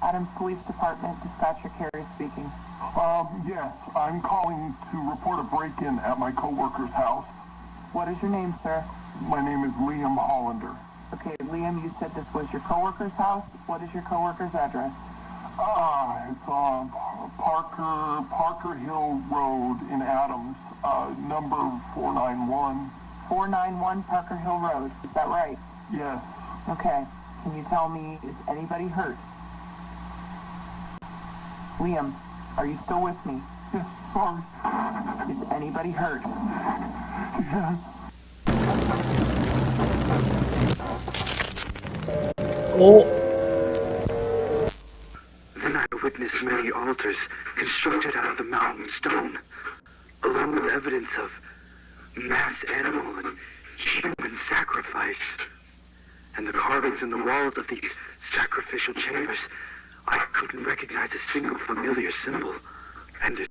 Adams Police Department, dispatcher Carey speaking. Yes, I'm calling to report a break-in at my coworker's house. What is your name, sir? My name is Liam Hollander. Okay, Liam, you said this was your coworker's house. What is your coworker's address? It's on Parker Hill Road in Adams, number 491. 491 Parker Hill Road, is that right? Yes. Okay, can you tell me, is anybody hurt? Liam, are you still with me? Yes, sorry. Is anybody hurt? Yes. Oh. Then I witnessed many altars constructed out of the mountain stone, along with evidence of mass animal and human sacrifice. And the carvings in the walls of these sacrificial chambers, I couldn't recognize a single familiar symbol, and it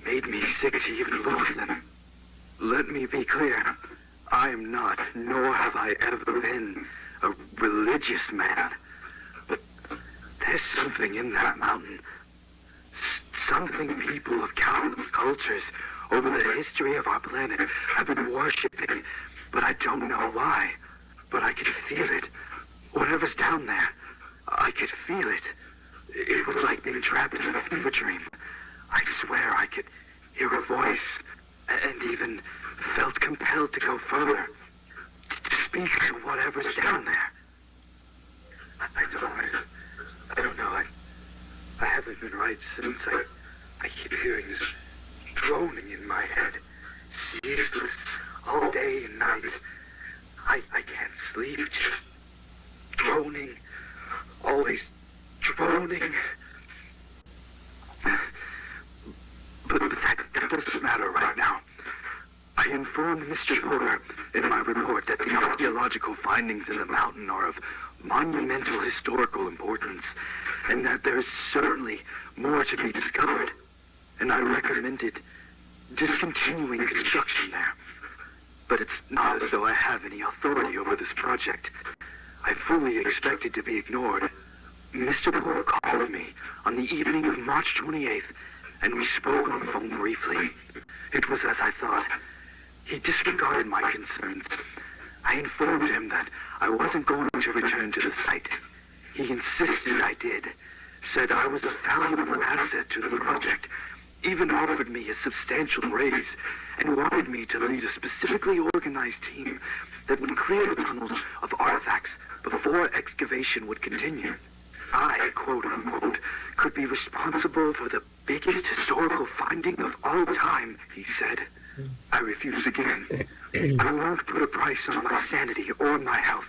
made me sick to even look at them. Let me be clear. I am not, nor have I ever been, a religious man. But there's something in that mountain. Something people of countless cultures over the history of our planet have been worshipping. But I don't know why. But I could feel it. Whatever's down there, I could feel it. It was like being trapped in a fever dream. I swear I could hear a voice, and even felt compelled to go further, to speak to whatever's down there. I don't know. I haven't been right since. I keep hearing this droning in my head, ceaseless, all day and night. I can't sleep, just droning, always droning. But that doesn't matter right now. I informed Mr. Porter in my report that the archaeological findings in the mountain are of monumental historical importance, and that there is certainly more to be discovered. And I recommended discontinuing construction there. But it's not as though I have any authority over this project. I fully expected to be ignored. Mr. Porter called me on the evening of March 28th, and we spoke on the phone briefly. It was as I thought. He disregarded my concerns. I informed him that I wasn't going to return to the site. He insisted I did, said I was a valuable asset to the project, even offered me a substantial raise, and wanted me to lead a specifically organized team that would clear the tunnels of artifacts before excavation would continue. I, quote unquote, could be responsible for the biggest historical finding of all time, he said. I refused again. I won't put a price on my sanity or my health,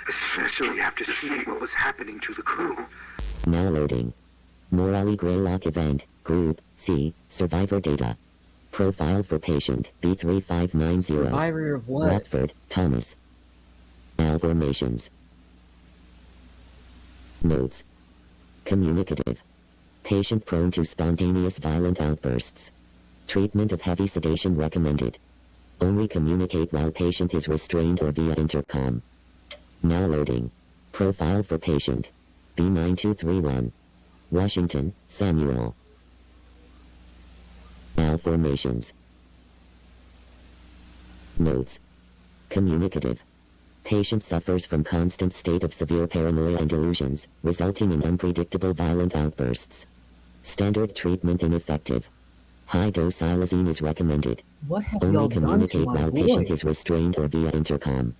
especially after seeing what was happening to the crew. Now loading. Morale Greylock event, group, C, survivor data. Profile for patient, B3590. Survivor of what? Rockford, Thomas. Malformations. Notes. Communicative. Patient prone to spontaneous violent outbursts. Treatment of heavy sedation recommended. Only communicate while patient is restrained or via intercom. Now loading. Profile for patient. B9231. Washington, Samuel. Malformations. Notes. Communicative. Patient suffers from constant state of severe paranoia and delusions, resulting in unpredictable violent outbursts. Standard treatment ineffective. High-dose xylazine is recommended. What have Only y'all done to communicate my while boy? patient is restrained or via intercom.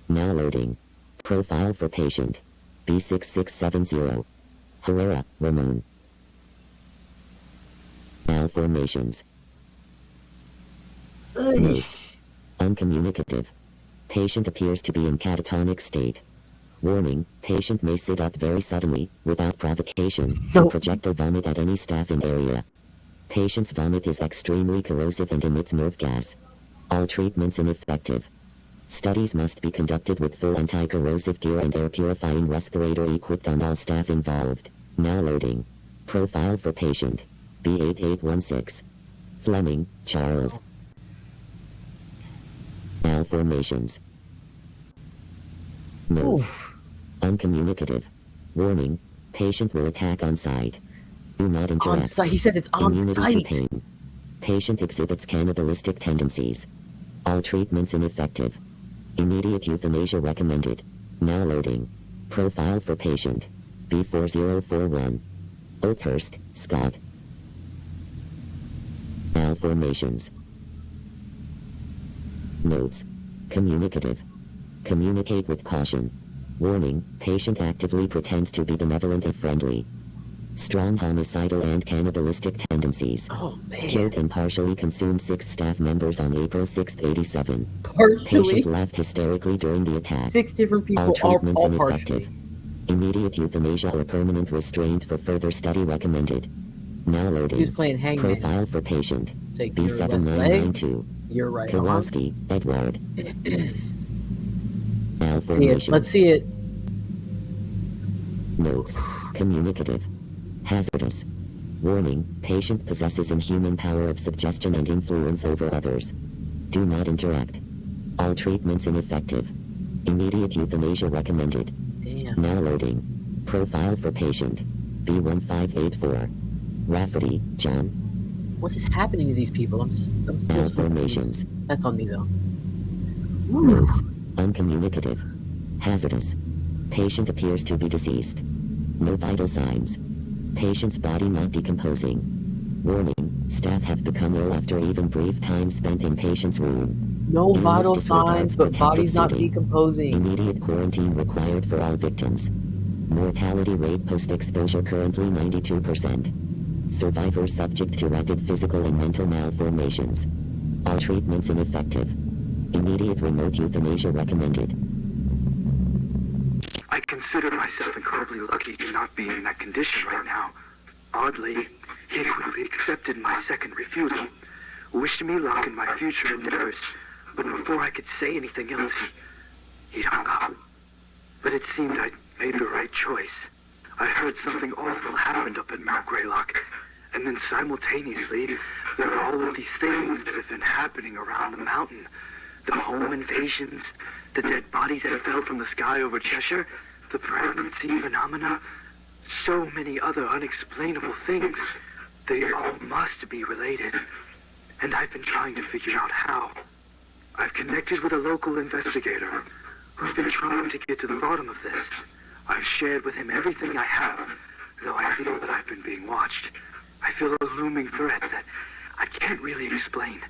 Now loading. Profile for patient. B6670. Herrera, Ramon. Malformations. Notes. Uncommunicative. Patient appears to be in catatonic state. Warning, patient may sit up very suddenly, without provocation, to project or vomit at any staff in area. Patient's vomit is extremely corrosive and emits nerve gas. All treatments ineffective. Studies must be conducted with full anti-corrosive gear and air purifying respirator equipped on all staff involved. Now loading. Profile for patient. B8816. Fleming, Charles. Malformations. Notes. Uncommunicative. Warning, patient will attack on site. Do not interact. On site. He said it's on Immunity site. to pain. Patient exhibits cannibalistic tendencies. All treatments ineffective. Immediate euthanasia recommended. Now loading. Profile for patient. B4041. Oakhurst, Scott. Malformations. Notes. Communicative. Communicate with caution. Warning, patient actively pretends to be benevolent and friendly. Strong homicidal and cannibalistic tendencies. Oh, man. Killed and partially consumed 6 staff members on April 6, 87. Partially? Patient laughed hysterically during the attack. 6 different people, All treatments all ineffective. Immediate euthanasia or permanent restraint for further study recommended. Now loading. He was playing Hangman. Profile for patient. Take your left leg, B7992. your right Kowalski, Edward. See it. Let's see it. Notes. Communicative. Hazardous. Warning, patient possesses inhuman power of suggestion and influence over others. Do not interact. All treatments ineffective. Immediate euthanasia recommended. Damn. Now loading. Profile for patient. B1584. Rafferty, John. What is happening to these people? I'm still Malformations. That's on me though. Notes. Uncommunicative. Hazardous. Patient appears to be deceased. No vital signs. Patient's body not decomposing. Warning. Staff have become ill after even brief time spent in patient's room. No Illness vital disregards signs, but protective body's not seating. decomposing. Immediate quarantine required for all victims. Mortality rate post-exposure currently 92%. Survivors subject to rapid physical and mental malformations. All treatments ineffective. Immediate remote euthanasia recommended. I consider myself incredibly lucky to not be in that condition right now. Oddly, he quickly accepted my second refusal, wished me luck in my future endeavors, but before I could say anything else, he'd hung up. But it seemed I'd made the right choice. I heard something awful happened up at Mount Greylock, and then simultaneously, there are all of these things that have been happening around the mountain. The home invasions, the dead bodies that fell from the sky over Cheshire, the pregnancy phenomena, so many other unexplainable things. They all must be related, and I've been trying to figure out how. I've connected with a local investigator who's been trying to get to the bottom of this. I've shared with him everything I have, though I feel that I've been being watched. I feel a looming threat that I can't really explain.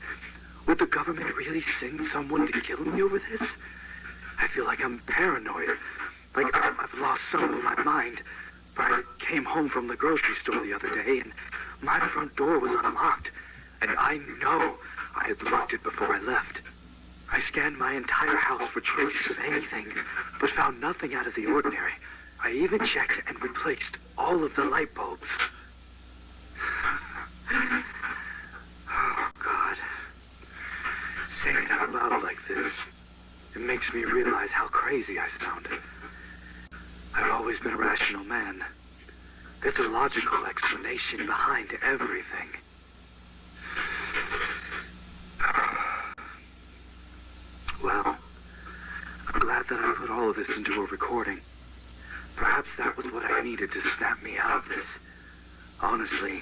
Would the government really send someone to kill me over this? I feel like I'm paranoid, like I've lost some of my mind. But I came home from the grocery store the other day, and my front door was unlocked, and I know I had locked it before I left. I scanned my entire house for traces of anything, but found nothing out of the ordinary. I even checked and replaced all of the light bulbs. Oh, God. Saying it out loud like this, it makes me realize how crazy I sound. I've always been a rational man. There's a logical explanation behind everything. Well, I'm glad that I put all of this into a recording. Perhaps that was what I needed to snap me out of this. Honestly,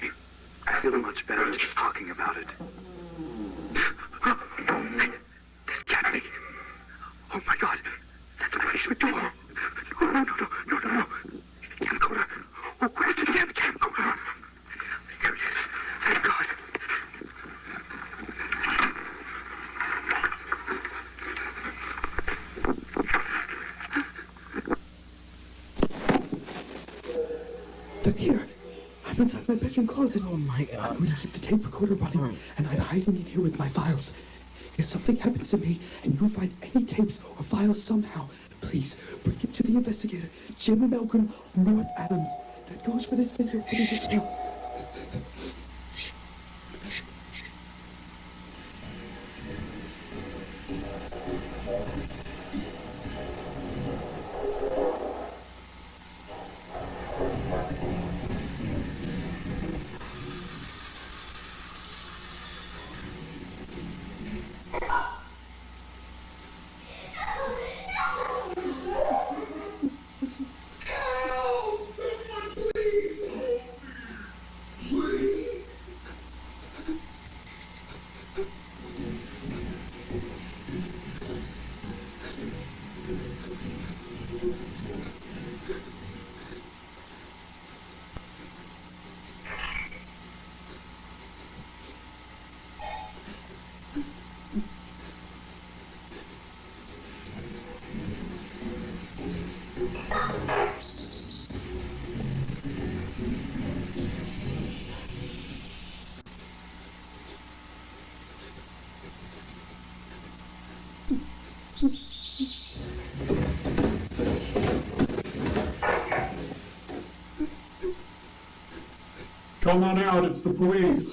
I feel much better just talking about it. This cat. Oh my God, that's my basement door. No. Camcorder. Oh, where's the damn camcorder? There it is. Thank God. They're here. I'm inside my bedroom closet. Oh my God. I'm gonna keep the tape recorder running, and I'm hiding in here with my files. If something happens to me, and you find any tapes or files somehow, please bring it to the investigator, Jim Malcolm from North Adams. That goes for this video footage as well. Come on out, it's the police.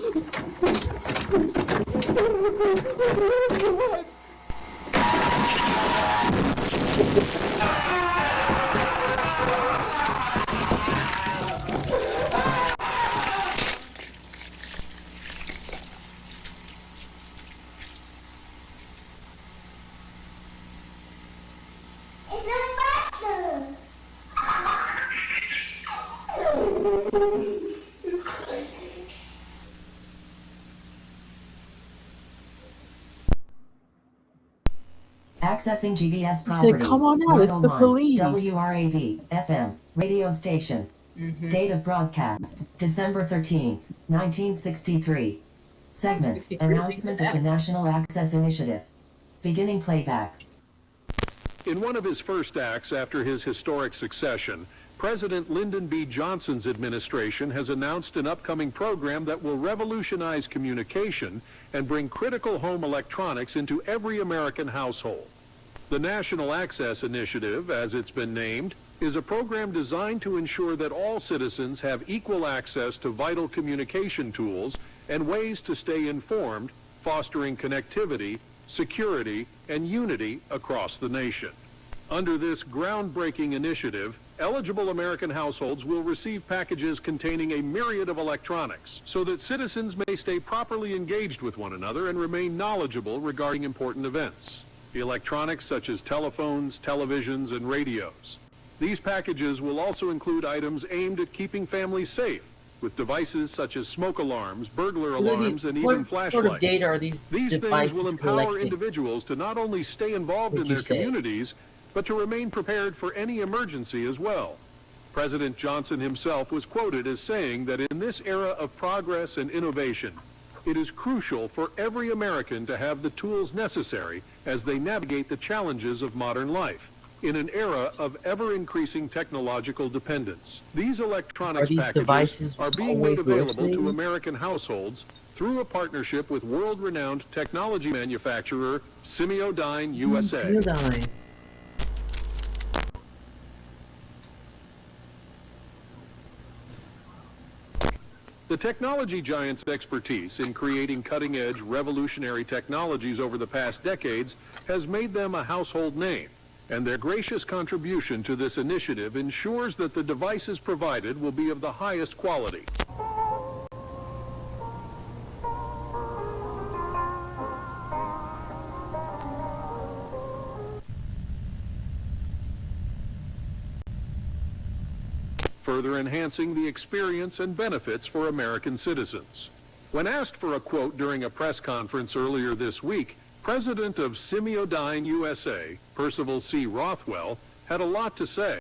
Accessing GBS He properties. said, "Come on out, it's the 101 police." WRAV FM radio station. Date of broadcast December 13th, 1963. Segment 63, announcement of the National Access Initiative. Beginning playback. In one of his first acts after his historic succession, President Lyndon B. Johnson's administration has announced an upcoming program that will revolutionize communication and bring critical home electronics into every American household. The National Access Initiative, as it's been named, is a program designed to ensure that all citizens have equal access to vital communication tools and ways to stay informed, fostering connectivity, security, and unity across the nation. Under this groundbreaking initiative, eligible American households will receive packages containing a myriad of electronics so that citizens may stay properly engaged with one another and remain knowledgeable regarding important events. Electronics such as telephones, televisions, and radios. These packages will also include items aimed at keeping families safe, with devices such as smoke alarms, burglar alarms, and even flashlights. What sort of data are these These devices things will empower collecting? individuals to not only stay involved in their communities, but to remain prepared for any emergency as well. President Johnson himself was quoted as saying that in this era of progress and innovation, it is crucial for every American to have the tools necessary as they navigate the challenges of modern life in an era of ever-increasing technological dependence. These electronics packages devices are being made always available listening? to American households through a partnership with world-renowned technology manufacturer Semiodyne USA. Semiodyne. The technology giant's expertise in creating cutting-edge, revolutionary technologies over the past decades has made them a household name, and their gracious contribution to this initiative ensures that the devices provided will be of the highest quality. Further enhancing the experience and benefits for American citizens. When asked for a quote during a press conference earlier this week, President of Semiodyne USA, Percival C. Rothwell, had a lot to say.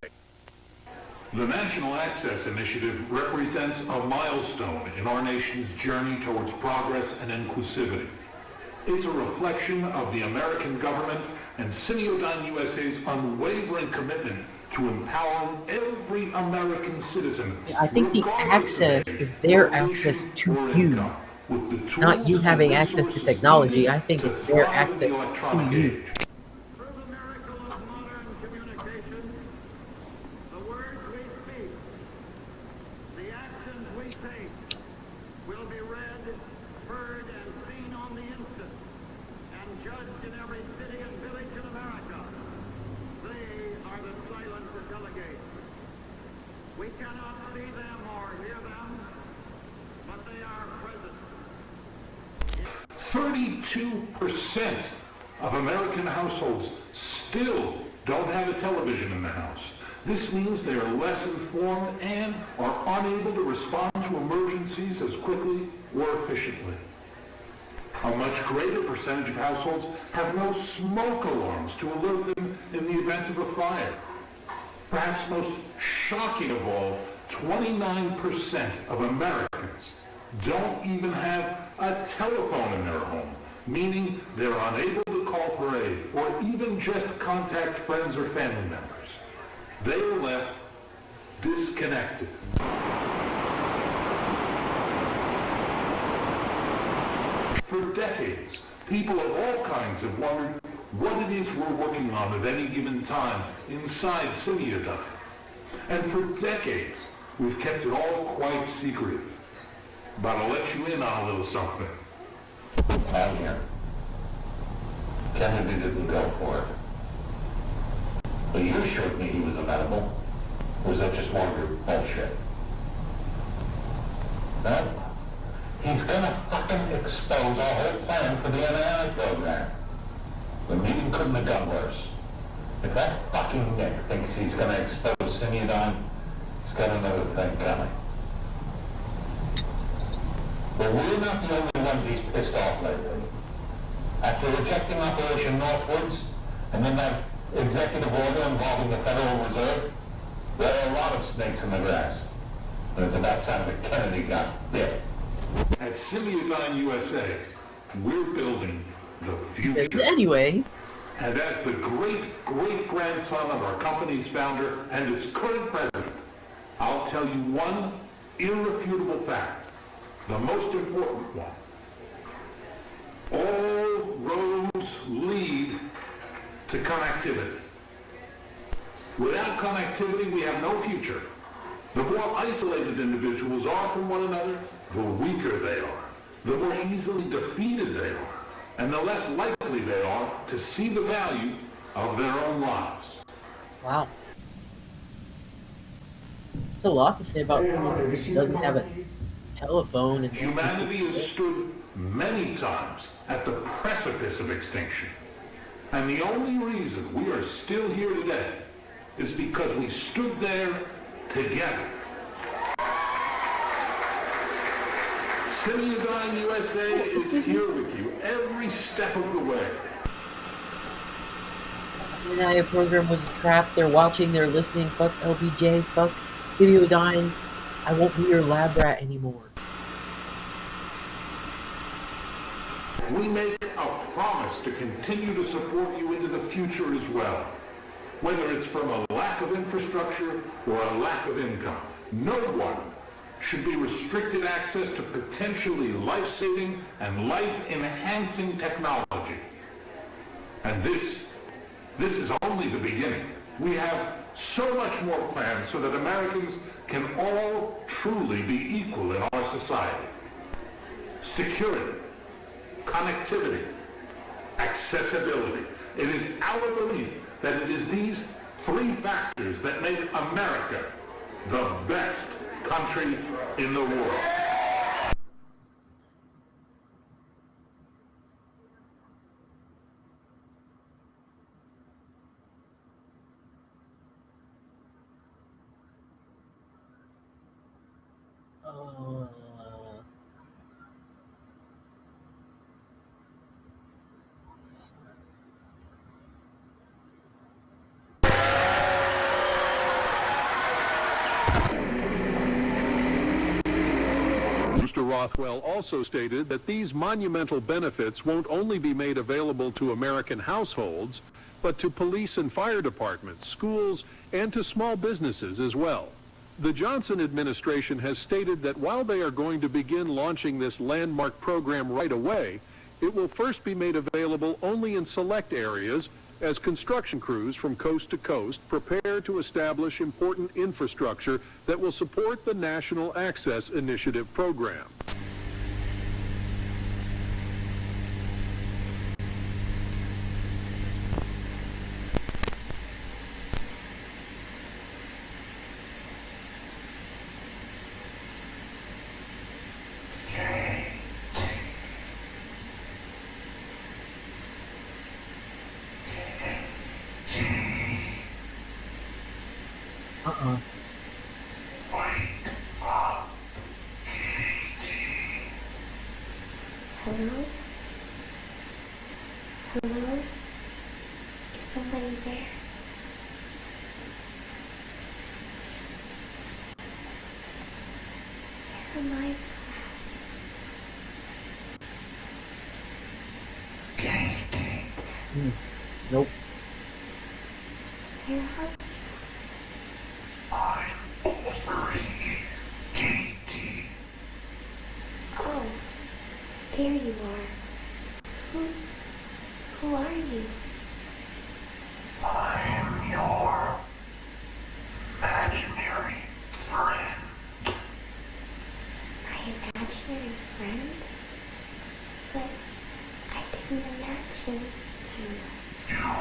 The National Access Initiative represents a milestone in our nation's journey towards progress and inclusivity. It's a reflection of the American government and Semiodyne USA's unwavering commitment to empower every American citizen. I think the access is their access to you, not you having access to technology. I think it's their access to you. We cannot see them or hear them, but they are present. 32% of American households still don't have a television in the house. This means they are less informed and are unable to respond to emergencies as quickly or efficiently. A much greater percentage of households have no smoke alarms to alert them in the event of a fire. Perhaps most shocking of all, 29% of Americans don't even have a telephone in their home, meaning they're unable to call for aid or even just contact friends or family members. They are left disconnected. For decades, people of all kinds have wondered what it is we're working on at any given time inside Semiodyne. And for decades, we've kept it all quite secretive. But I'll let you in on a little something. I'm here. Kennedy didn't go for it. But you assured me he was amenable. Or was that just more of your bullshit? No? He's gonna fucking expose our whole plan for the NII program. The meeting couldn't have gone worse. If that fucking Nick thinks he's gonna expose Semiodyne, he's got another thing coming. But we're not the only ones he's pissed off lately. After rejecting Operation Northwoods, and then that executive order involving the Federal Reserve, there are a lot of snakes in the grass. And it's about time that Kennedy got bit. At Simeodyne USA, we're building the future. Anyway. And as the great-great-grandson of our company's founder and its current president, I'll tell you one irrefutable fact, the most important one. All roads lead to connectivity. Without connectivity, we have no future. The more isolated individuals are from one another, the weaker they are, the more easily defeated they are, and the less likely they are to see the value of their own lives. Wow. It's a lot to say about someone who doesn't have a telephone. And humanity has stood many times at the precipice of extinction. And the only reason we are still here today is because we stood there together. Simeodyne USA is here with you every step of the way. The NIA program was a trap. They're watching, they're listening. Fuck LBJ, fuck Simeodyne. I won't be your lab rat anymore. We make a promise to continue to support you into the future as well. Whether it's from a lack of infrastructure or a lack of income, no one should be restricted access to potentially life-saving and life-enhancing technology. And this is only the beginning. We have so much more planned so that Americans can all truly be equal in our society. Security, connectivity, accessibility. It is our belief that it is these three factors that make America the best country in the world. Rothwell also stated that these monumental benefits won't only be made available to American households, but to police and fire departments, schools, and to small businesses as well. The Johnson administration has stated that while they are going to begin launching this landmark program right away, it will first be made available only in select areas as construction crews from coast to coast prepare to establish important infrastructure that will support the National Access Initiative program. Hello? Hello? Is somebody there? Where am I, class? Nope. Where are you? I'm over here, Katie. Oh, there you are. Who are you? I'm your imaginary friend. My imaginary friend? But I didn't imagine you. You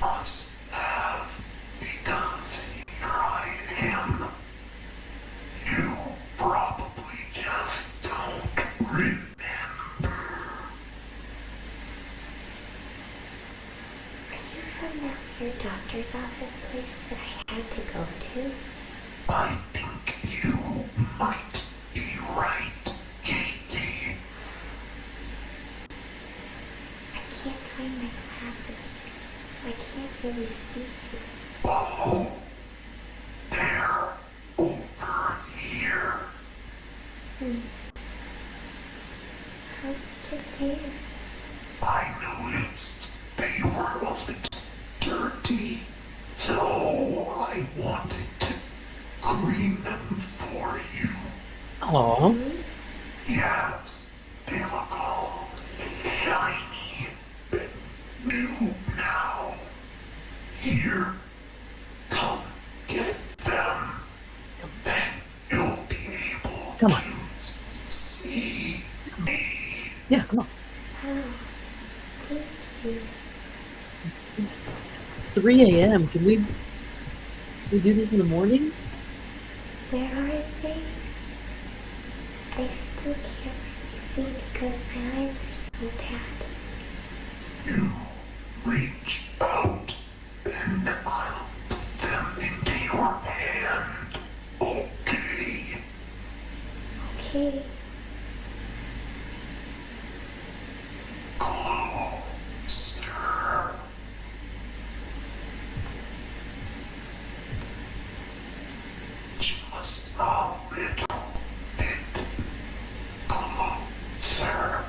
must have, because here I am. You probably just don't remember. Are you from that weird doctor's office place that I had to go to? I think you might be right, Katie. wanted to clean them for you. Aww. Yes, they look all shiny and new now. Here, come get them. Then you'll be able Come on. to see me. Yeah, come on. Oh, thank you. It's 3 a.m. Can we do this in the morning? Where are they? I still can't really see because my eyes are so bad. You reach out and I'll put them into your hand. Okay. Okay. Closer. Just a little bit closer.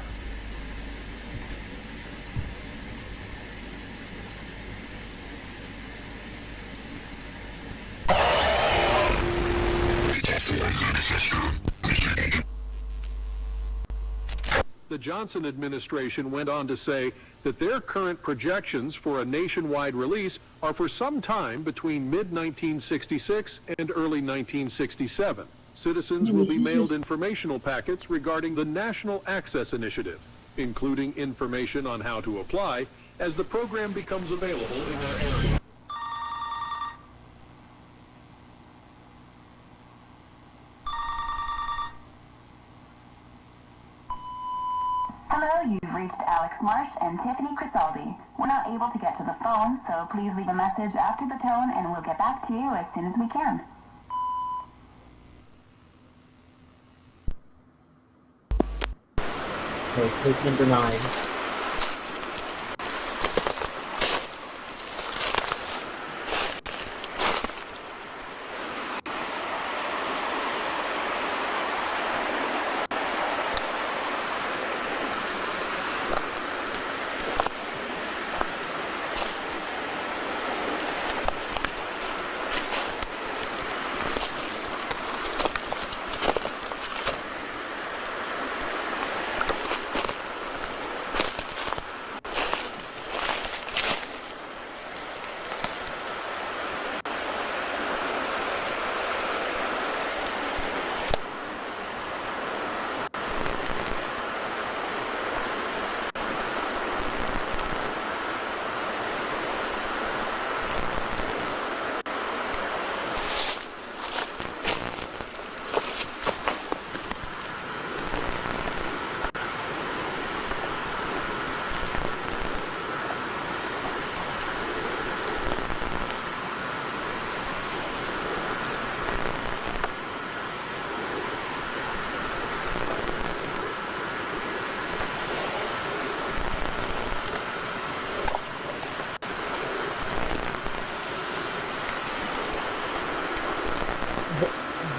The Johnson administration went on to say that their current projections for a nationwide release are for some time between mid-1966 and early 1967. Citizens will be mailed informational packets regarding the National Access Initiative, including information on how to apply as the program becomes available in their area. Hello, you've reached Alex Marsh and Tiffany Crisaldi. We're not able to get to the phone, so please leave a message after the tone and we'll get back to you as soon as we can. Okay, tape number 9.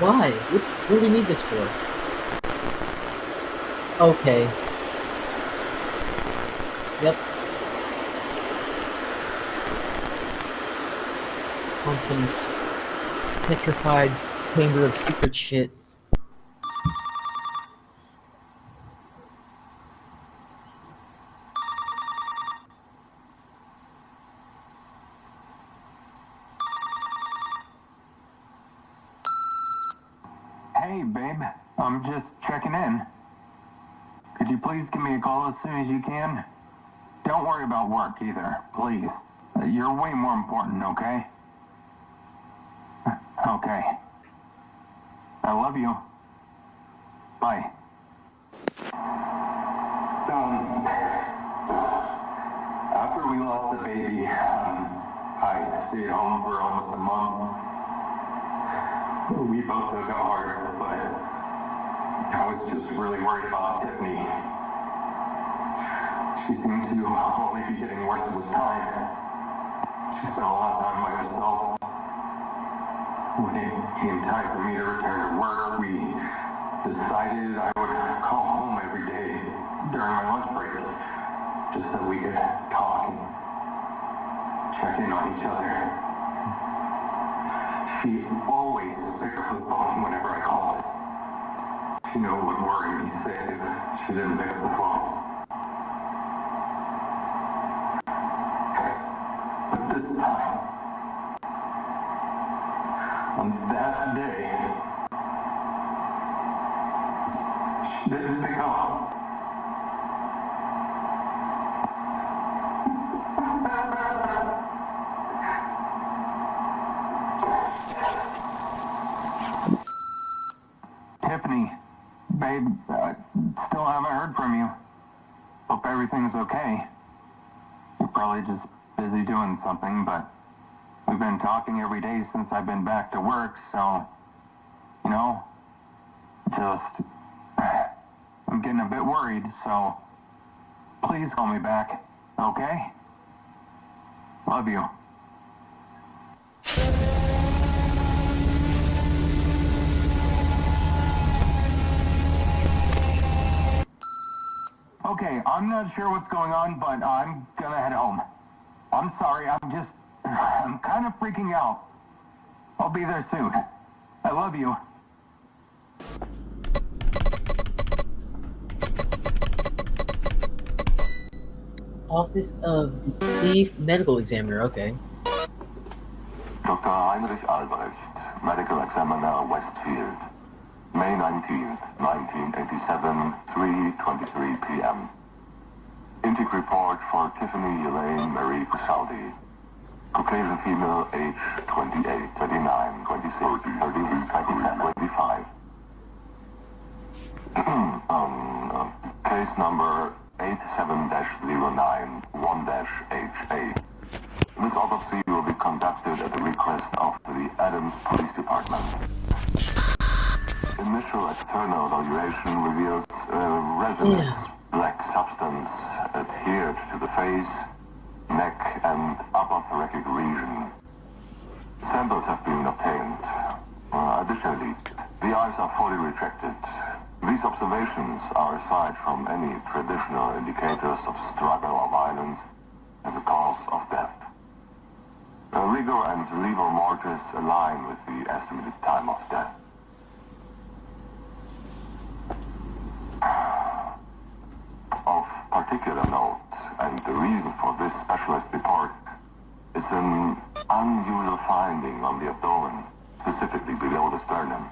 Why? What do we need this for? Okay. Yep. On some petrified chamber of secret shit. Hey, babe. I'm just checking in. Could you please give me a call as soon as you can? Don't worry about work either, please. You're way more important, okay? Okay. I love you. Bye. After we lost the baby, I stayed home for almost a month. We both took it hard, but I was just really worried about Tiffany. She seemed to only be getting worse with time. She spent a lot of time by herself. When it came time for me to return to work, we decided I would call home every day during my lunch break, just so we could talk and check in on each other. She always picked up the phone whenever I called. She knew it would worry me sick if she didn't pick up the phone. But this time, on that day, she didn't pick up. Tiffany, babe, still haven't heard from you. Hope everything's okay. You're probably just busy doing something, but we've been talking every day since I've been back to work, so, you know, just, I'm getting a bit worried, so please call me back, okay? Love you. Okay, I'm not sure what's going on, but I'm gonna head home. I'm sorry, I'm kind of freaking out. I'll be there soon. I love you. Office of the Chief Medical Examiner, okay. Dr. Heinrich Albrecht, Medical Examiner, Westfield. May 19th, 1987, 3:23 p.m. Intake report for Tiffany Elaine Marie Grisaldi. Caucasian female, age 28, 39, 26, 30, 27, 25. Case number 87-09-1-HA. This autopsy will be conducted at the request of the Adams Police Department. Initial external evaluation reveals resinous black substance adhered to the face, neck, and upper thoracic region. Samples have been obtained. Additionally, the eyes are fully retracted. These observations are aside from any traditional indicators of struggle or violence as a cause of death. Rigor and lever mortis align with the estimated time of death. Of particular note, and the reason for this specialist report, is an unusual finding on the abdomen, specifically below the sternum.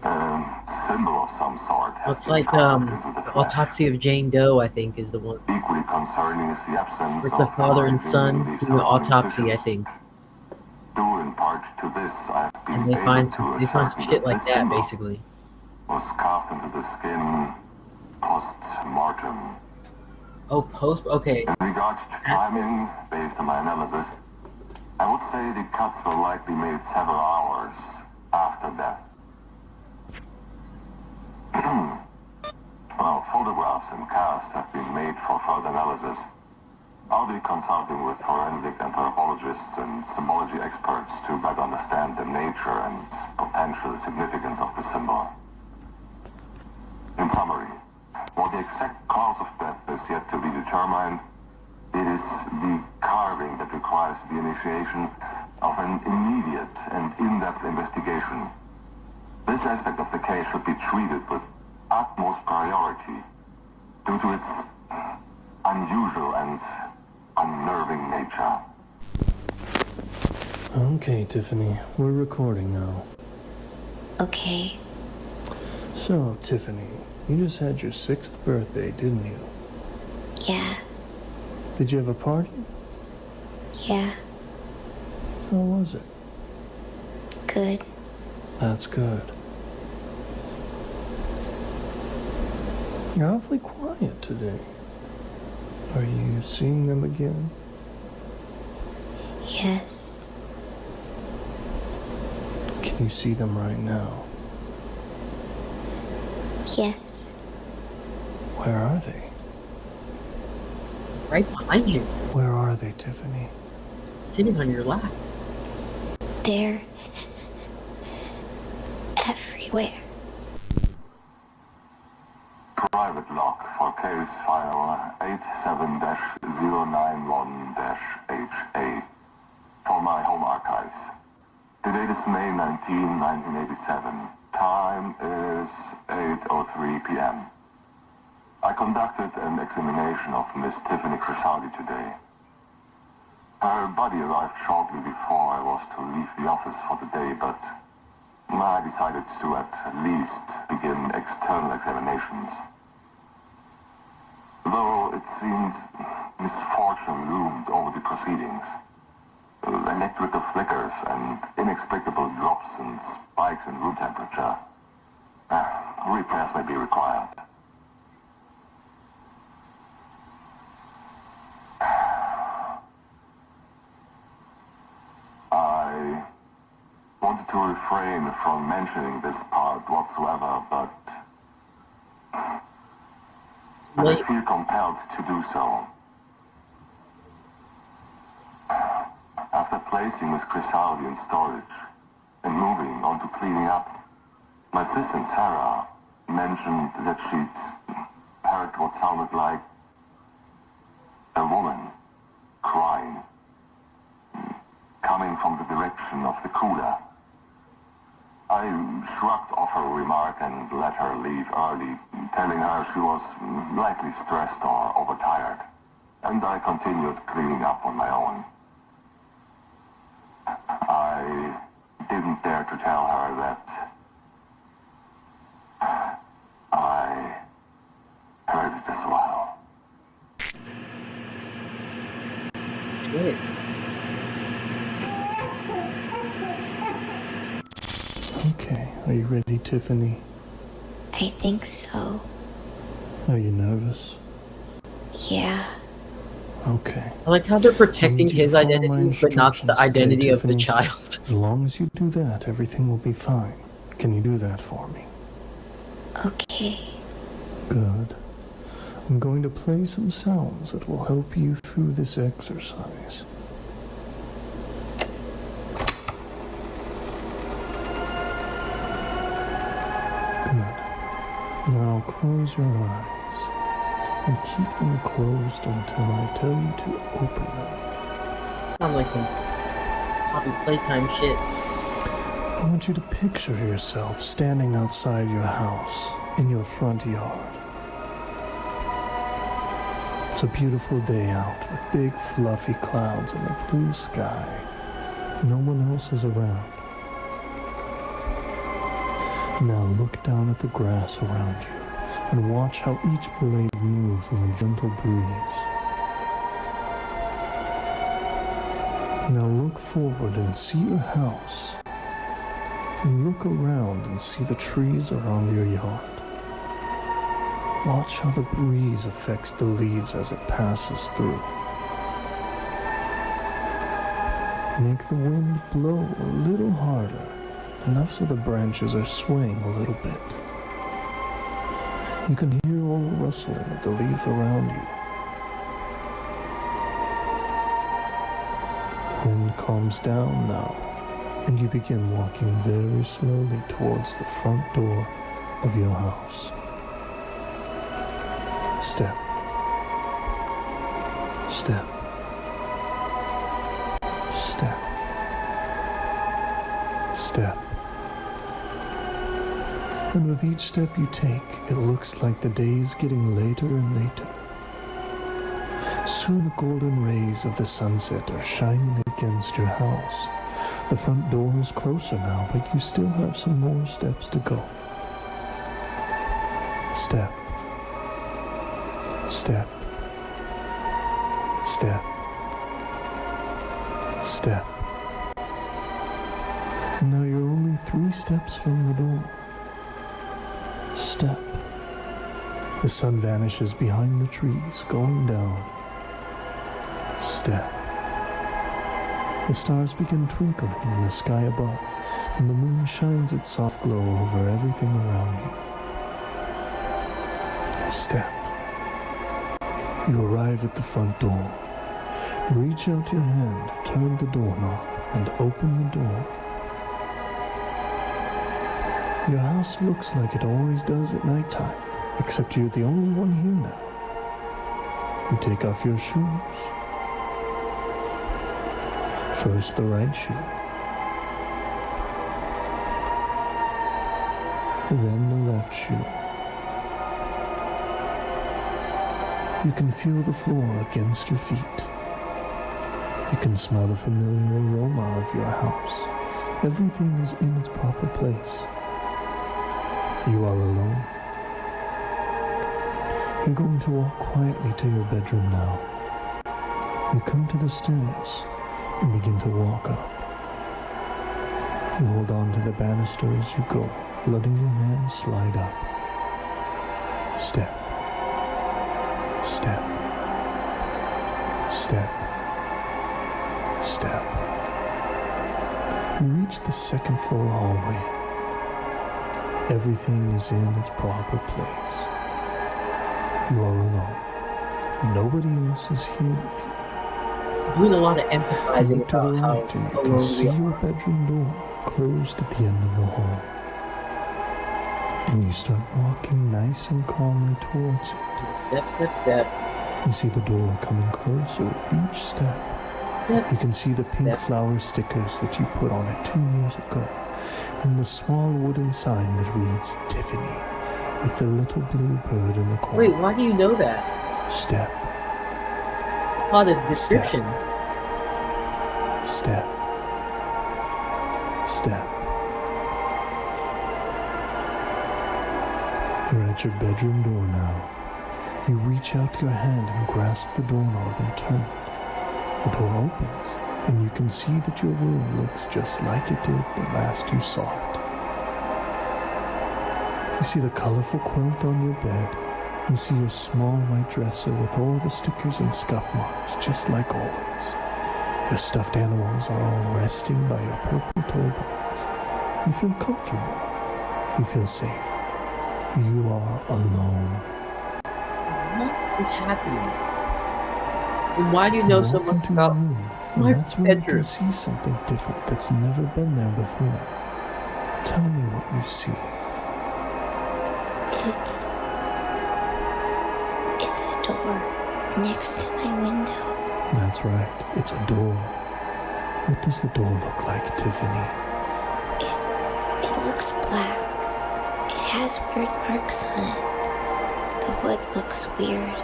A symbol of some sort has It's like the autopsy of Jane Doe, I think, is the one. Equally concerning is the absence It's a father and son doing an autopsy, I think. Due in part to this, I've been And they able find to some ascertain shit like this that, symbol basically. was carved into the skin post-mortem. Oh, okay. In regards to timing, based on my analysis, I would say the cuts were likely made several hours after death. Well, photographs and casts have been made for further analysis. I'll be consulting with forensic anthropologists and symbology experts to better understand the nature and potential significance of the symbol. In summary, while the exact cause of death is yet to be determined, it is the carving that requires the initiation of an immediate and in-depth investigation. This aspect of the case should be treated with utmost priority due to its unusual and unnerving nature. Okay, Tiffany, we're recording now. Okay. So, Tiffany, you just had your 6th birthday, didn't you? Yeah. Did you have a party? Yeah. How was it? Good. That's good. You're awfully quiet today. Are you seeing them again? Yes. Can you see them right now? Yes. Where are they? Right behind you. Where are they, Tiffany? Sitting on your lap. They're everywhere. Private lock for case file 87-091-HA for my home archives. The date is May 19, 1987. Time is 8:03 p.m. I conducted an examination of Miss Tiffany Crisaldi today. Her body arrived shortly before I was to leave the office for the day, but I decided to at least begin external examinations. Though it seemed misfortune loomed over the proceedings. Electrical flickers and inexplicable drops and spikes in room temperature. Repairs may be required. I wanted to refrain from mentioning this part whatsoever, but I feel compelled to do so. After placing Miss Crisaldi in storage and moving on to cleaning up, my assistant Sarah mentioned that she'd heard what sounded like a woman crying, coming from the direction of the cooler. I shrugged off her remark and let her leave early, telling her she was likely stressed or overtired, and I continued cleaning up on my own. I didn't dare to tell her that I heard it as well. Shit. Okay, are you ready, Tiffany? I think so. Are you nervous? Yeah. Okay. I like how they're protecting his identity, but not the identity of the Tiffany? child. As long as you do that, everything will be fine. Can you do that for me? Okay. Good. I'm going to play some sounds that will help you through this exercise. Good. Now close your eyes. And keep them closed until I tell you to open them. Sound like some hobby playtime shit. I want you to picture yourself standing outside your house, in your front yard. It's a beautiful day out, with big fluffy clouds and a blue sky. No one else is around. Now look down at the grass around you. And watch how each blade moves in the gentle breeze. Now look forward and see your house. And look around and see the trees around your yard. Watch how the breeze affects the leaves as it passes through. Make the wind blow a little harder, enough so the branches are swaying a little bit. You can hear all the rustling of the leaves around you. Wind calms down now, and you begin walking very slowly towards the front door of your house. Step. Step. Step. Step. And with each step you take, it looks like the day's getting later and later. Soon the golden rays of the sunset are shining against your house. The front door is closer now, but you still have some more steps to go. Step. Step. Step. Step. And now you're only 3 steps from the door. Step. The sun vanishes behind the trees, going down. Step. The stars begin twinkling in the sky above, and the moon shines its soft glow over everything around you. Step. You arrive at the front door. Reach out your hand, turn the doorknob, and open the door. Your house looks like it always does at nighttime, except you're the only one here now. You take off your shoes. First the right shoe, then the left shoe. You can feel the floor against your feet. You can smell the familiar aroma of your house. Everything is in its proper place. You are alone. You're going to walk quietly to your bedroom now. You come to the stairs and begin to walk up. You hold on to the banister as you go, letting your hand slide up. Step. Step. Step. Step. You reach the second floor hallway. Everything is in its proper place. You are alone. Nobody else is here with you. Doing a lot of emphasizing You look to the about how right and you can alone see we are. your bedroom door closed at the end of the hall. And you start walking nice and calmly towards it. Step, step, step. You see the door coming closer with each step. Step. You can see the pink flower stickers that you put on it 2 years ago, and the small wooden sign that reads Tiffany, with the little blue bird in the corner. Wait, why do you know that? Step. A lot of description. Step. Step. You're at your bedroom door now. You reach out your hand and grasp the doorknob and turn. The door opens, and you can see that your room looks just like it did the last you saw it. You see the colorful quilt on your bed. You see your small white dresser with all the stickers and scuff marks, just like always. Your stuffed animals are all resting by your purple toy box. You feel comfortable. You feel safe. You are alone. What is happening? And why do you know so much about my And that's when you bedroom? can see something different that's never been there before. Tell me what you see. It's a door next to my window. That's right, it's a door. What does the door look like, Tiffany? It looks black. It has weird marks on it. The wood looks weird.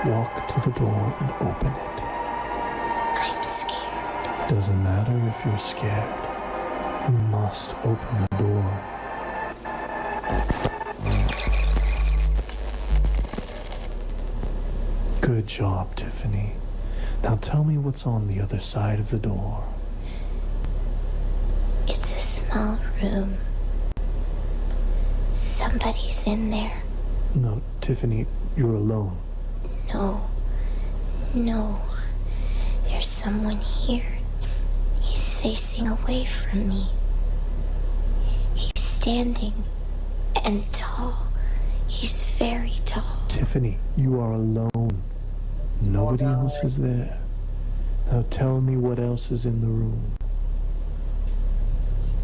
Walk to the door and open it. I'm scared. Doesn't matter if you're scared. You must open the door. Good job, Tiffany. Now tell me what's on the other side of the door. It's a small room. Somebody's in there. No, Tiffany, you're alone. No. There's someone here. He's facing away from me. He's standing and tall. He's very tall. Tiffany, you are alone. Nobody else is there. Now tell me what else is in the room.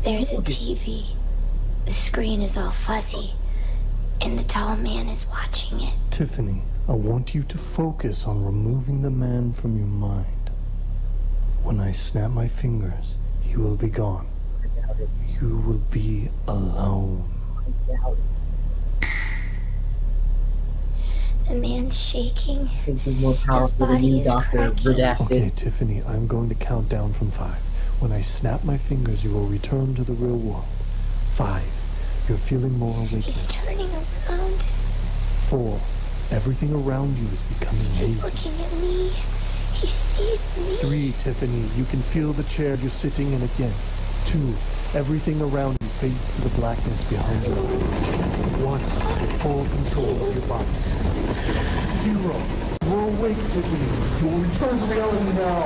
There's a TV. The screen is all fuzzy, and the tall man is watching it. Tiffany, I want you to focus on removing the man from your mind. When I snap my fingers, he will be gone. You will be alone. The man's shaking. This is more powerful than you, Dr. Redacted. Okay, Tiffany, I'm going to count down from 5. When I snap my fingers, you will return to the real world. 5. You're feeling more awake. He's turning around. 4. Everything around you is becoming He's hazy. looking at me. He sees me. 3. Tiffany, you can feel the chair you're sitting in again. 2. Everything around you fades to the blackness behind you. 1. Full control of your body. 0. You're awake, Tiffany. You will return to reality now.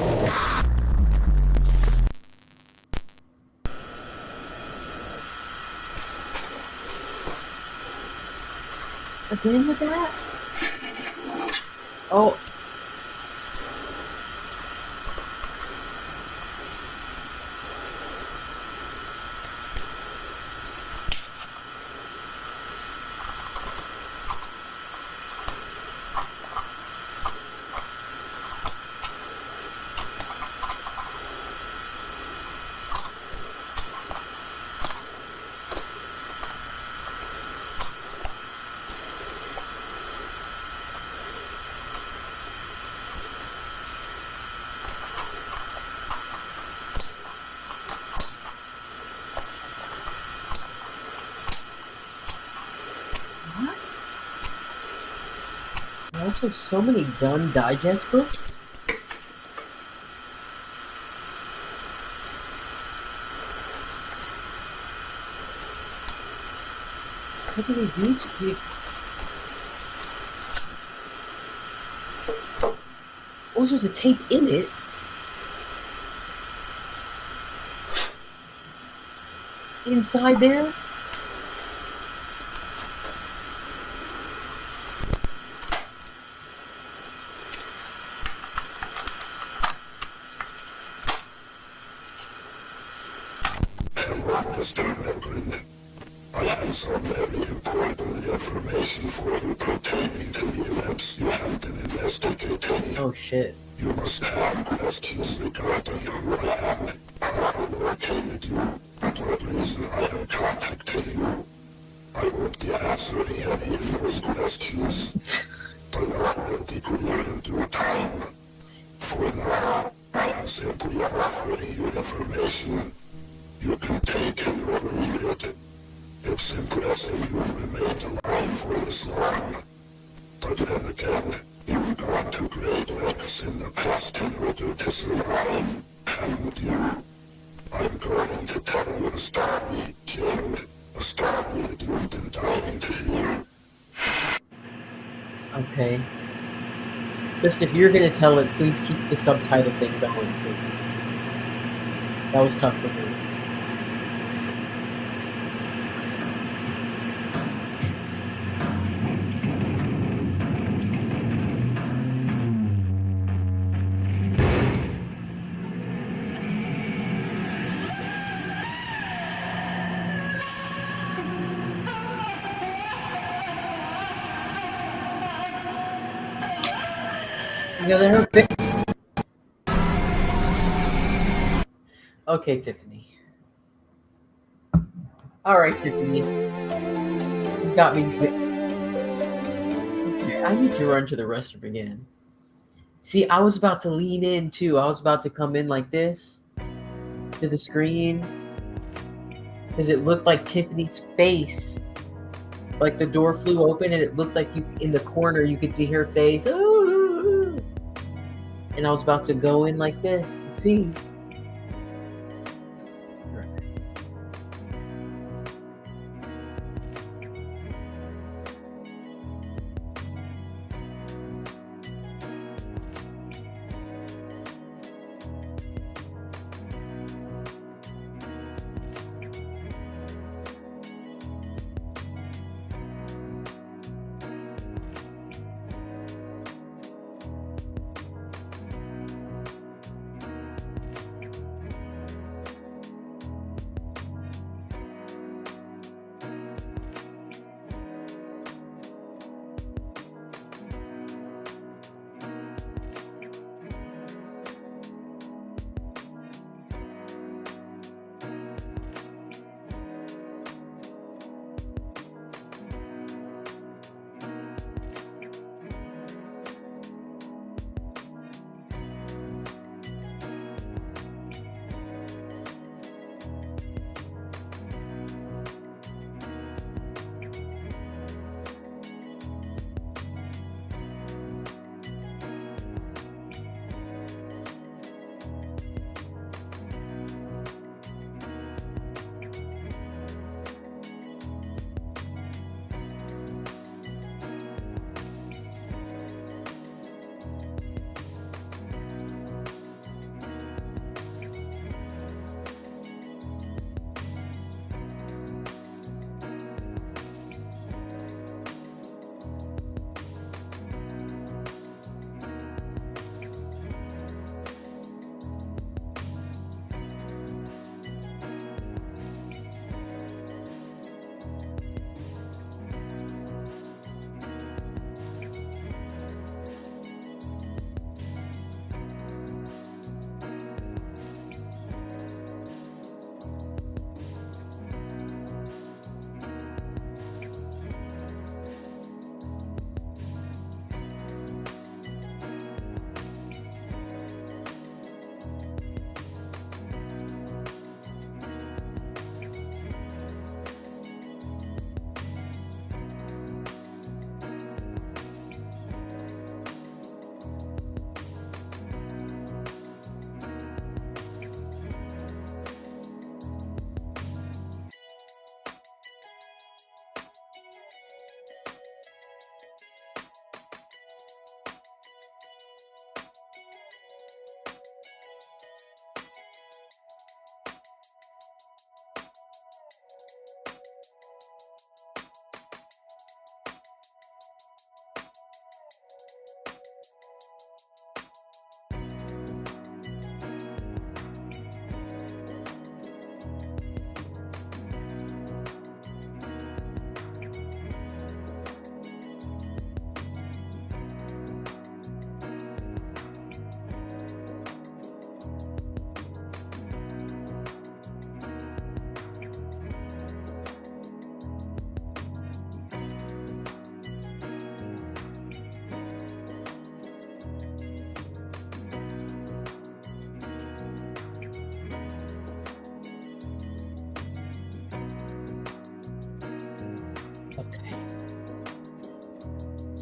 Again with that? Oh. Also, so many Gun Digest books. What did he do? Oh, there's a tape in it. Inside there? Mr. Melvin, I have some very important information for you pertaining to the events you have been investigating. Oh shit. You must have questions regarding who I am, how I located you, and what reason I am contacting you. I won't be answering any of those questions, but I will be clear in due time. For now, I am simply offering you information. You can take it or leave it. It's impressive you remained alive for this long. But then again, you've gone to great lengths in the past in order to survive. And you, I'm going to tell you a story, Jim. A story that you've been dying to hear. Okay. Just if you're gonna tell it, please keep the subtitle thing going, please. That was tough for me. Okay, Tiffany. Alright, Tiffany. You got me. Okay, I need to run to the restroom again. See, I was about to lean in too. I was about to come in like this to the screen because it looked like Tiffany's face. Like the door flew open and it looked like you in the corner you could see her face. And I was about to go in like this. See?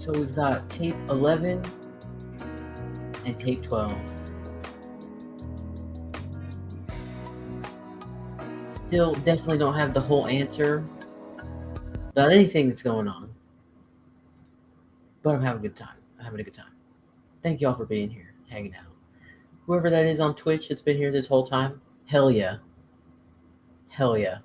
So we've got tape 11 and tape 12. Still definitely don't have the whole answer about anything that's going on. But I'm having a good time. Thank you all for being here, hanging out. Whoever that is on Twitch that's been here this whole time, hell yeah. Hell yeah.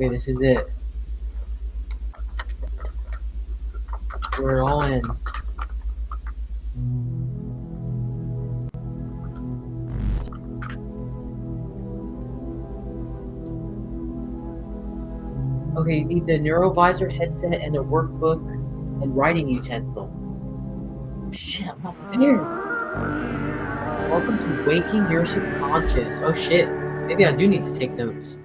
Okay, this is it. Where it all ends. Okay, you need the neurovisor headset and a workbook and writing utensil. Shit, I'm not prepared. Welcome to Waking Your Subconscious. Oh shit, maybe I do need to take notes.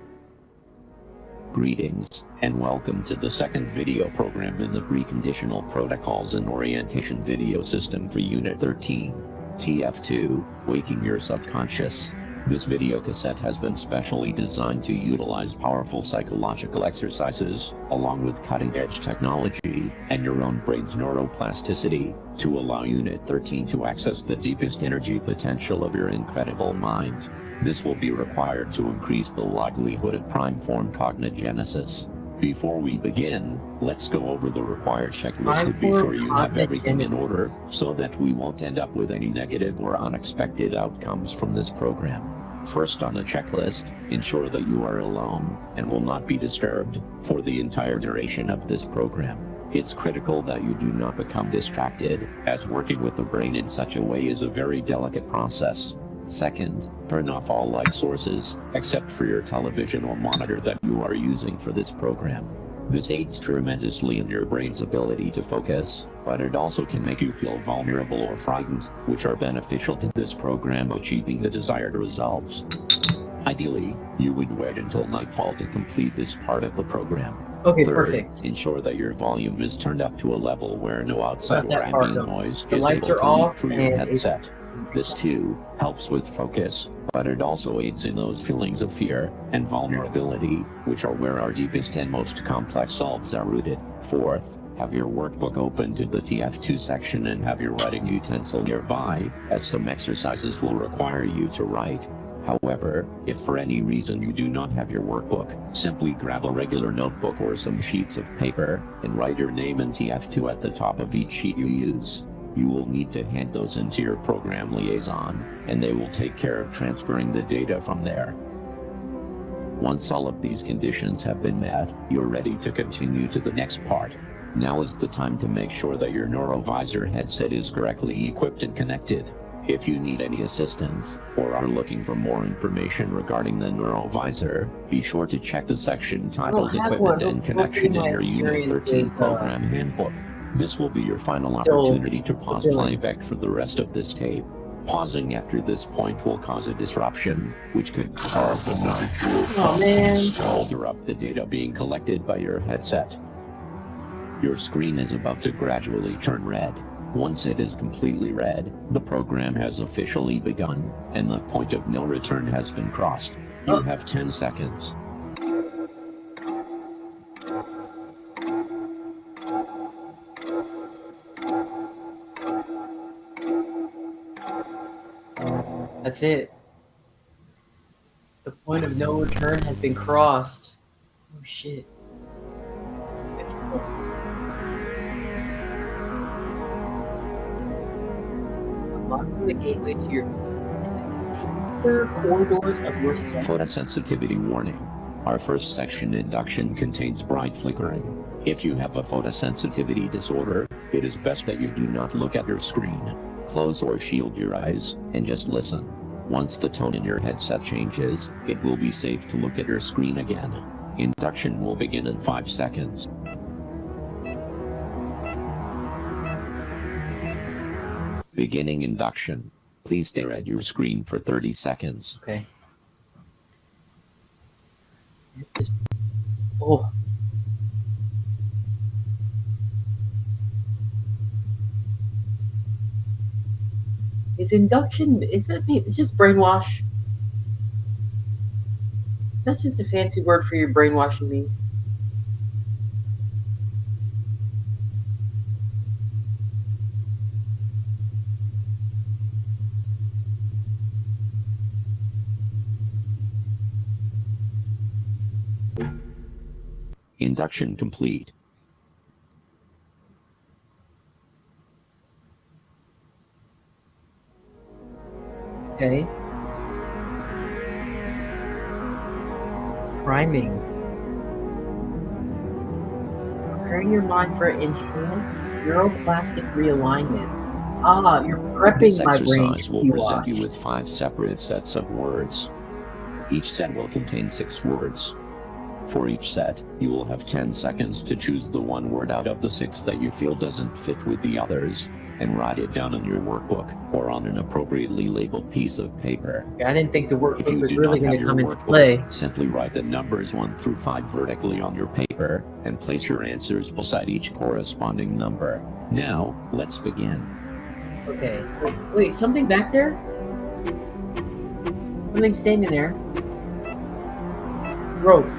Greetings, and welcome to the second video program in the Preconditional Protocols and Orientation video system for Unit 13, TF2, Waking Your Subconscious. This video cassette has been specially designed to utilize powerful psychological exercises, along with cutting-edge technology, and your own brain's neuroplasticity, to allow Unit 13 to access the deepest energy potential of your incredible mind. This will be required to increase the likelihood of prime-form cognigenesis. Before we begin, let's go over the required checklist to be sure you have everything in order, so that we won't end up with any negative or unexpected outcomes from this program. First on the checklist, ensure that you are alone and will not be disturbed for the entire duration of this program. It's critical that you do not become distracted, as working with the brain in such a way is a very delicate process. Second, turn off all light sources, except for your television or monitor that you are using for this program. This aids tremendously in your brain's ability to focus, but it also can make you feel vulnerable or frightened, which are beneficial to this program achieving the desired results. Ideally, you would wait until nightfall to complete this part of the program. Okay, Third, perfect. ensure that your volume is turned up to a level where no outside or that part ambient going. noise The is lights able are to leak off through your and headset. This too helps with focus, but it also aids in those feelings of fear and vulnerability, which are where our deepest and most complex selves are rooted. Fourth, have your workbook open to the TF2 section and have your writing utensil nearby, as some exercises will require you to write. However, if for any reason you do not have your workbook, simply grab a regular notebook or some sheets of paper and write your name and TF2 at the top of each sheet you use. You will need to hand those into your program liaison, and they will take care of transferring the data from there. Once all of these conditions have been met, you're ready to continue to the next part. Now is the time to make sure that your NeuroVisor headset is correctly equipped and connected. If you need any assistance, or are looking for more information regarding the NeuroVisor, be sure to check the section titled Equipment and Connection in your Unit 13 Program Handbook. This will be your final opportunity to pause playback for the rest of this tape. Pausing after this point will cause a disruption, which could carbonate your phones or interrupt the data being collected by your headset. Your screen is about to gradually turn red. Once it is completely red, the program has officially begun, and the point of no return has been crossed. You have 10 seconds. That's it. The point of no return has been crossed. Oh shit. Unlocking the gateway to your deeper corridors of your cell. Photosensitivity warning. Our first section, induction, contains bright flickering. If you have a photosensitivity disorder, it is best that you do not look at your screen. Close or shield your eyes, and just listen. Once the tone in your headset changes, it will be safe to look at your screen again. Induction will begin in 5 seconds. Beginning induction. Please stare at your screen for 30 seconds. Okay. Oh. Is induction, is that it's just brainwash? That's just a fancy word for your brainwashing me. Induction complete. Okay. Priming. Preparing your mind for enhanced neuroplastic realignment. Ah, you're prepping my brain. This exercise will present you with 5 separate sets of words. Each set will contain 6 words. For each set, you will have 10 seconds to choose the one word out of the 6 that you feel doesn't fit with the others, and write it down in your workbook or on an appropriately labeled piece of paper. I didn't think the workbook was really going to come into play. Simply write the numbers 1 through 5 vertically on your paper and place your answers beside each corresponding number. Now, let's begin. Okay, so wait, something back there? Something standing there. Rope.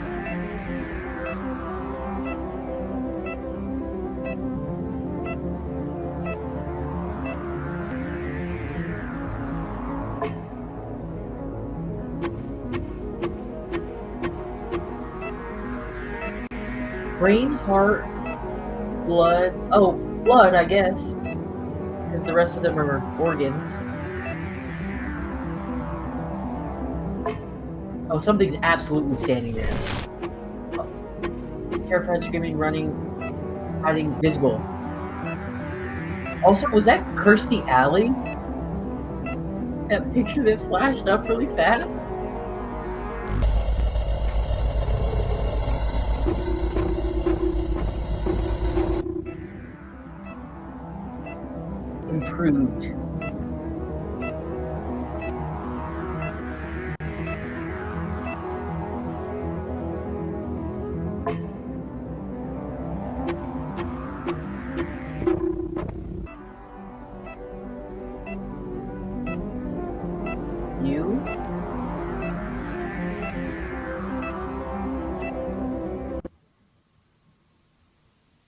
Brain, heart, blood. Oh, blood, I guess. Because the rest of them are organs. Oh, something's absolutely standing there. Oh. Terrified, screaming, running, hiding, visible. Also, was that Kirstie Alley? That picture that flashed up really fast? Improved.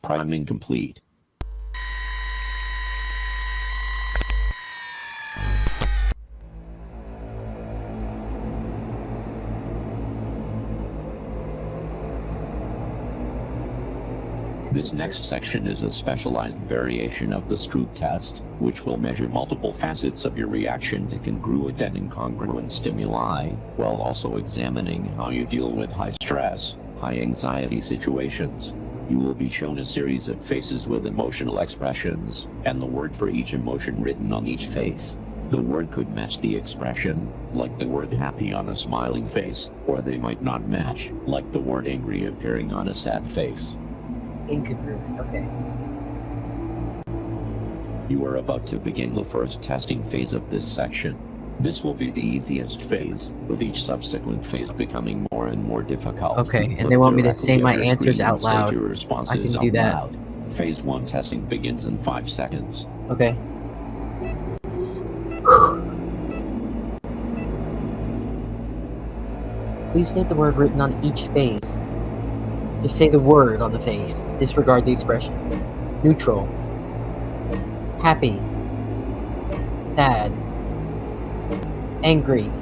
Priming complete. This next section is a specialized variation of the Stroop test, which will measure multiple facets of your reaction to congruent and incongruent stimuli, while also examining how you deal with high stress, high anxiety situations. You will be shown a series of faces with emotional expressions, and the word for each emotion written on each face. The word could match the expression, like the word happy on a smiling face, or they might not match, like the word angry appearing on a sad face. Incongruent, okay. You are about to begin the first testing phase of this section. This will be the easiest phase, with each subsequent phase becoming more and more difficult. Okay, and they want me to say my answers out loud. I can do that. Loud. Phase 1 testing begins in 5 seconds. Okay. Please state the word written on each face. Just say the word on the face. Disregard the expression. Neutral. Happy. Sad. Angry.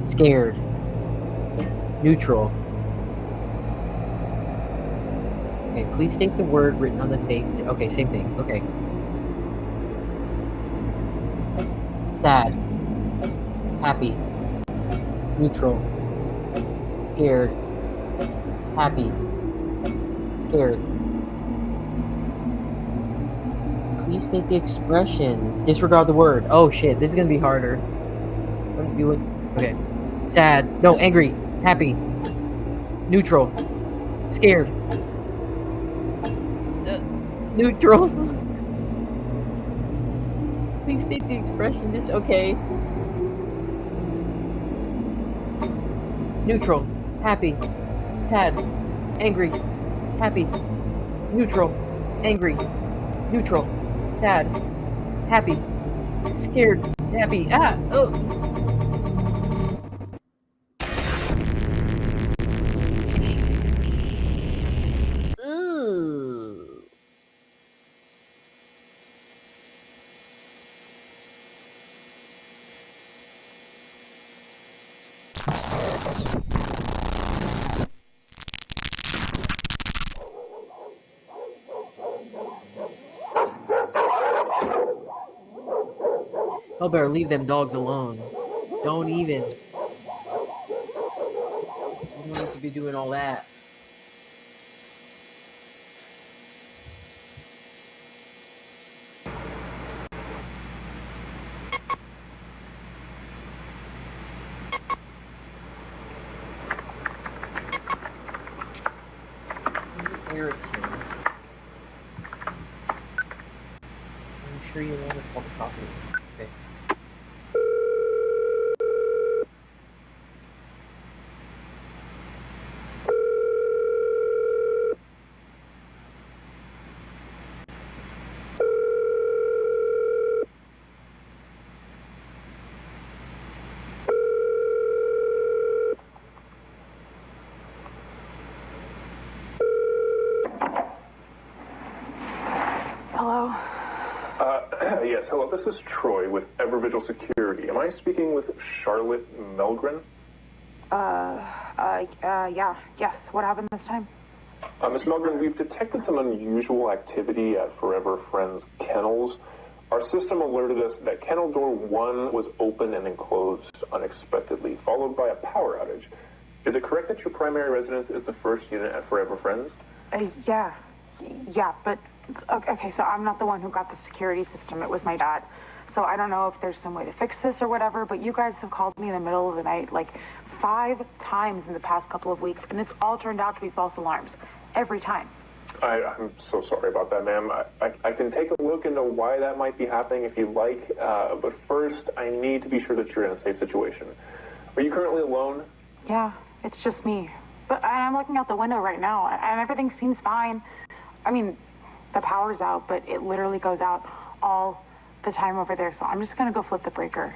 Scared. Neutral. Okay, please state the word written on the face. Okay, same thing. Okay. Sad. Happy. Neutral. Scared. Happy. Scared. Please state the expression. Disregard the word. Oh shit, this is gonna be harder. What do it? Okay. Sad. No, angry. Happy. Neutral. Scared. Neutral. Please state the expression. This okay. Neutral. Happy. Sad. Angry. Happy. Neutral. Angry. Neutral. Sad. Happy. Scared. Happy. Ah! Oh! Oh, better leave them dogs alone. Don't even. You don't need to be doing all that. Erickson. I'm sure you want to call the coffee. Okay. Hello? Yes, hello, this is Troy with Evervigil Security. Am I speaking with Charlotte Melgren? Yes. What happened this time? Ms. Melgren, we've detected some unusual activity at Forever Friends Kennels. Our system alerted us that kennel door 1 was open and then closed unexpectedly, followed by a power outage. Is it correct that your primary residence is the first unit at Forever Friends? Yeah, but... Okay, so I'm not the one who got the security system. It was my dad. So I don't know if there's some way to fix this or whatever, but you guys have called me in the middle of the night like 5 times in the past couple of weeks, and it's all turned out to be false alarms. Every time. I'm so sorry about that, ma'am. I can take a look into why that might be happening if you'd like, but first I need to be sure that you're in a safe situation. Are you currently alone? Yeah, it's just me. But I'm looking out the window right now, and everything seems fine. I mean, the power's out, but it literally goes out all the time over there, so I'm just gonna go flip the breaker.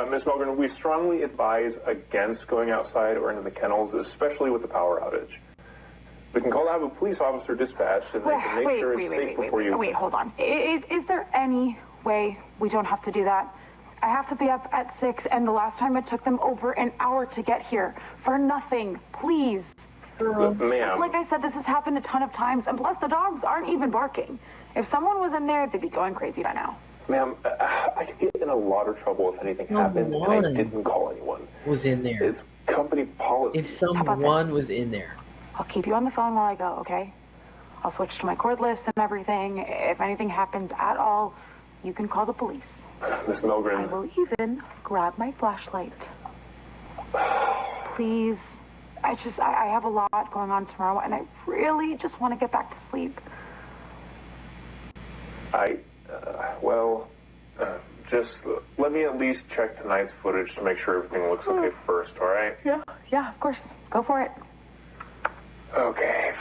Ms. Melgren, we strongly advise against going outside or into the kennels, especially with the power outage. We can call to have a police officer dispatched, and they can make sure it's safe before you... Wait, hold on. Is there any way we don't have to do that? I have to be up at 6, and the last time it took them over an hour to get here. For nothing. Please. Ma'am. Like I said, this has happened a ton of times, and plus the dogs aren't even barking. If someone was in there, they'd be going crazy by now. Ma'am, I could get in a lot of trouble if anything happened, and I didn't call anyone. Was in there. It's company policy. If someone was in there. I'll keep you on the phone while I go, okay? I'll switch to my cordless and everything. If anything happens at all, you can call the police. Miss Milgren. I will even grab my flashlight. Please. I have a lot going on tomorrow, and I really just want to get back to sleep. Just let me at least check tonight's footage to make sure everything looks okay first, all right? Yeah, of course. Go for it. Okay,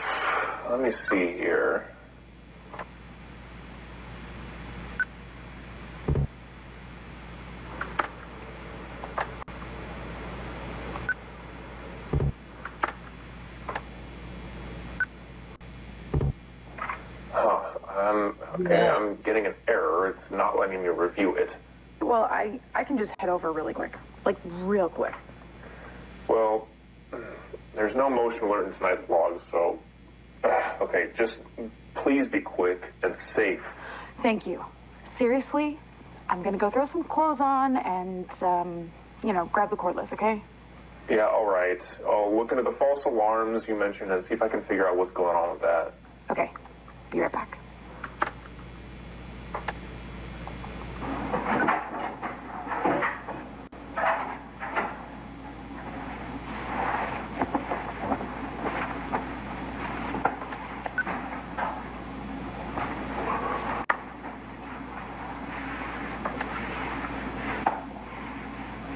let me see here. I'm getting an error. It's not letting me review it. Well, I can just head over really quick. Like, real quick. Well, there's no motion alert in tonight's log, so... okay, just please be quick and safe. Thank you. Seriously, I'm gonna go throw some clothes on and, grab the cordless, okay? Yeah, all right. I'll look into the false alarms you mentioned and see if I can figure out what's going on with that. Okay. Be right back.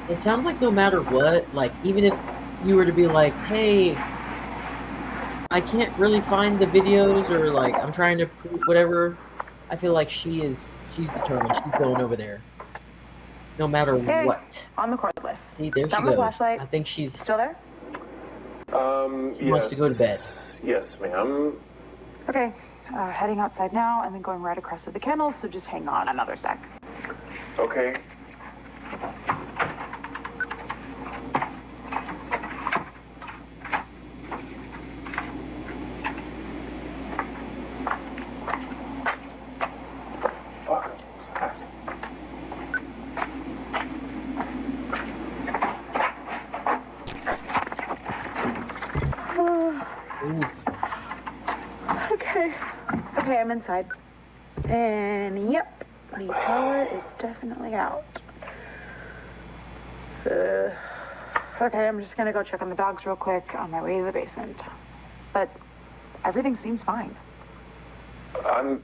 It sounds like no matter what, like, even if you were to be like, hey, I can't really find the videos, or like, I'm trying to prove whatever, I feel like she's determined. She's going over there. No matter what. On the cordless. See, there she Got my goes. flashlight. I think she's... Still there? She wants to go to bed. Yes, ma'am. Okay. Heading outside now, and then going right across to the kennels, so just hang on another sec. Okay. Okay, I'm inside. And yep, the power is definitely out. Okay, I'm just gonna go check on the dogs real quick on my way to the basement. But everything seems fine. I'm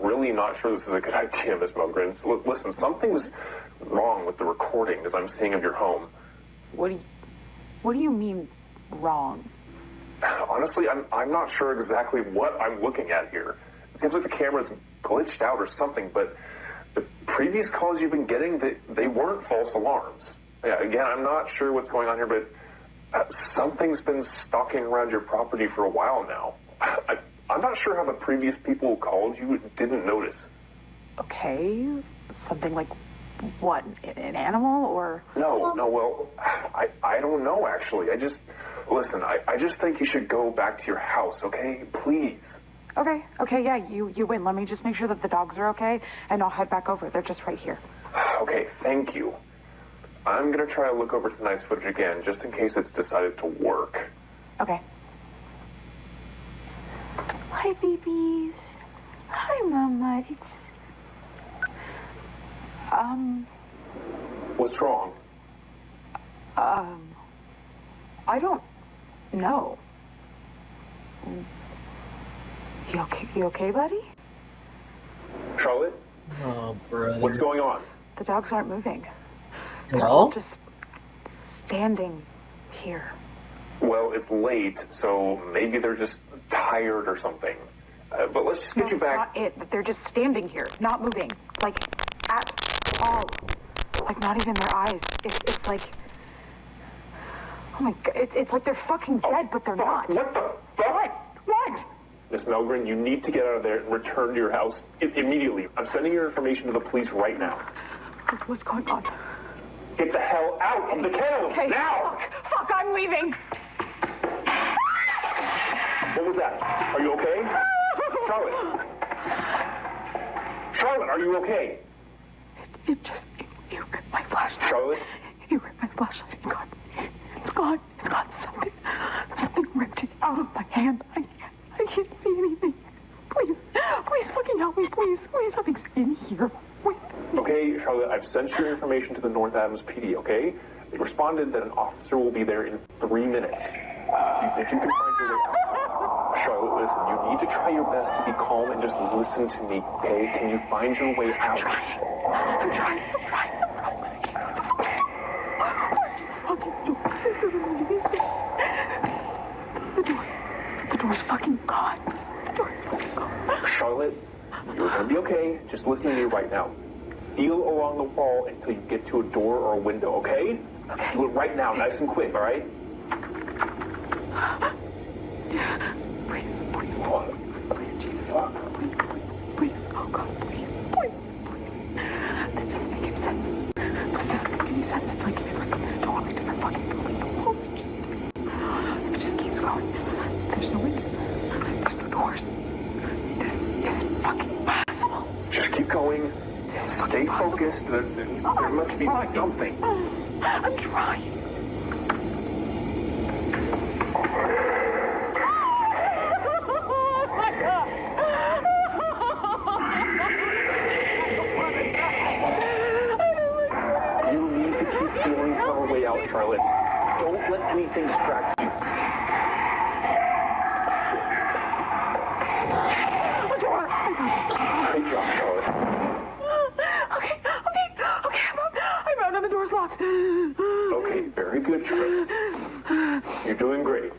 really not sure this is a good idea, Miss Milgren. Listen, something's wrong with the recordings I'm seeing of your home. What do you mean wrong? Honestly, I'm not sure exactly what I'm looking at here. It seems like the camera's glitched out or something, but the previous calls you've been getting, they weren't false alarms. Yeah, again, I'm not sure what's going on here, but something's been stalking around your property for a while now. I'm not sure how the previous people who called you didn't notice. Okay, something like what, an animal or? No, well, I don't know, actually. Listen, I just think you should go back to your house, okay? Please. Okay, yeah, you win. Let me just make sure that the dogs are okay, and I'll head back over. They're just right here. Okay, thank you. I'm gonna try to look over tonight's footage again, just in case it's decided to work. Okay. Hi, babies. Hi, Mama. What's wrong? I don't know. You okay, buddy? Charlotte? Oh, brother. What's going on? The dogs aren't moving. At all? They're just standing here. Well, it's late, so maybe they're just tired or something. But let's just get you back. That's not it. They're just standing here, not moving. Like, at all. Like, not even their eyes. It's like... Oh my God, it's like they're fucking dead, but they're not. What the fuck? What? Melgren, you need to get out of there and return to your house immediately. I'm sending your information to the police right now. What's going on? Get the hell out of the kennel, Okay. now! Fuck, I'm leaving. What was that? Are you okay? Charlotte? Charlotte, are you okay? It ripped my flashlight. Charlotte? It ripped my flashlight. It's gone. It's gone. Something ripped it out of my hand. I can't see anything. Please fucking help me, please. Something's in here. Wait. Okay, Charlotte, I've sent your information to the North Adams PD, okay? They responded that an officer will be there in 3 minutes. Do you think you can find your way out? Charlotte, listen, you need to try your best to be calm and just listen to me, okay? Can you find your way out? I'm trying. Where's the fucking door? This doesn't need to be said. The door's fucking gone. Charlotte, you're gonna be okay. Just listen to me right now. Feel along the wall until you get to a door or a window, okay? Okay. Do it right now, nice and quick, all right? Please. What? Please, Jesus. Please. Oh, God, please. This doesn't make any sense. It's like a totally different fucking building. The walls it just keeps going. There's no windows. There's no doors. This isn't fucking possible. Just keep going. Stay focused. There must be something. I'm trying. You need to keep feeling your way out, Charlotte. Don't let anything distract you. Great job, Charlotte. Okay. I'm out and the door's locked. Okay, very good, Charlotte. You're doing great.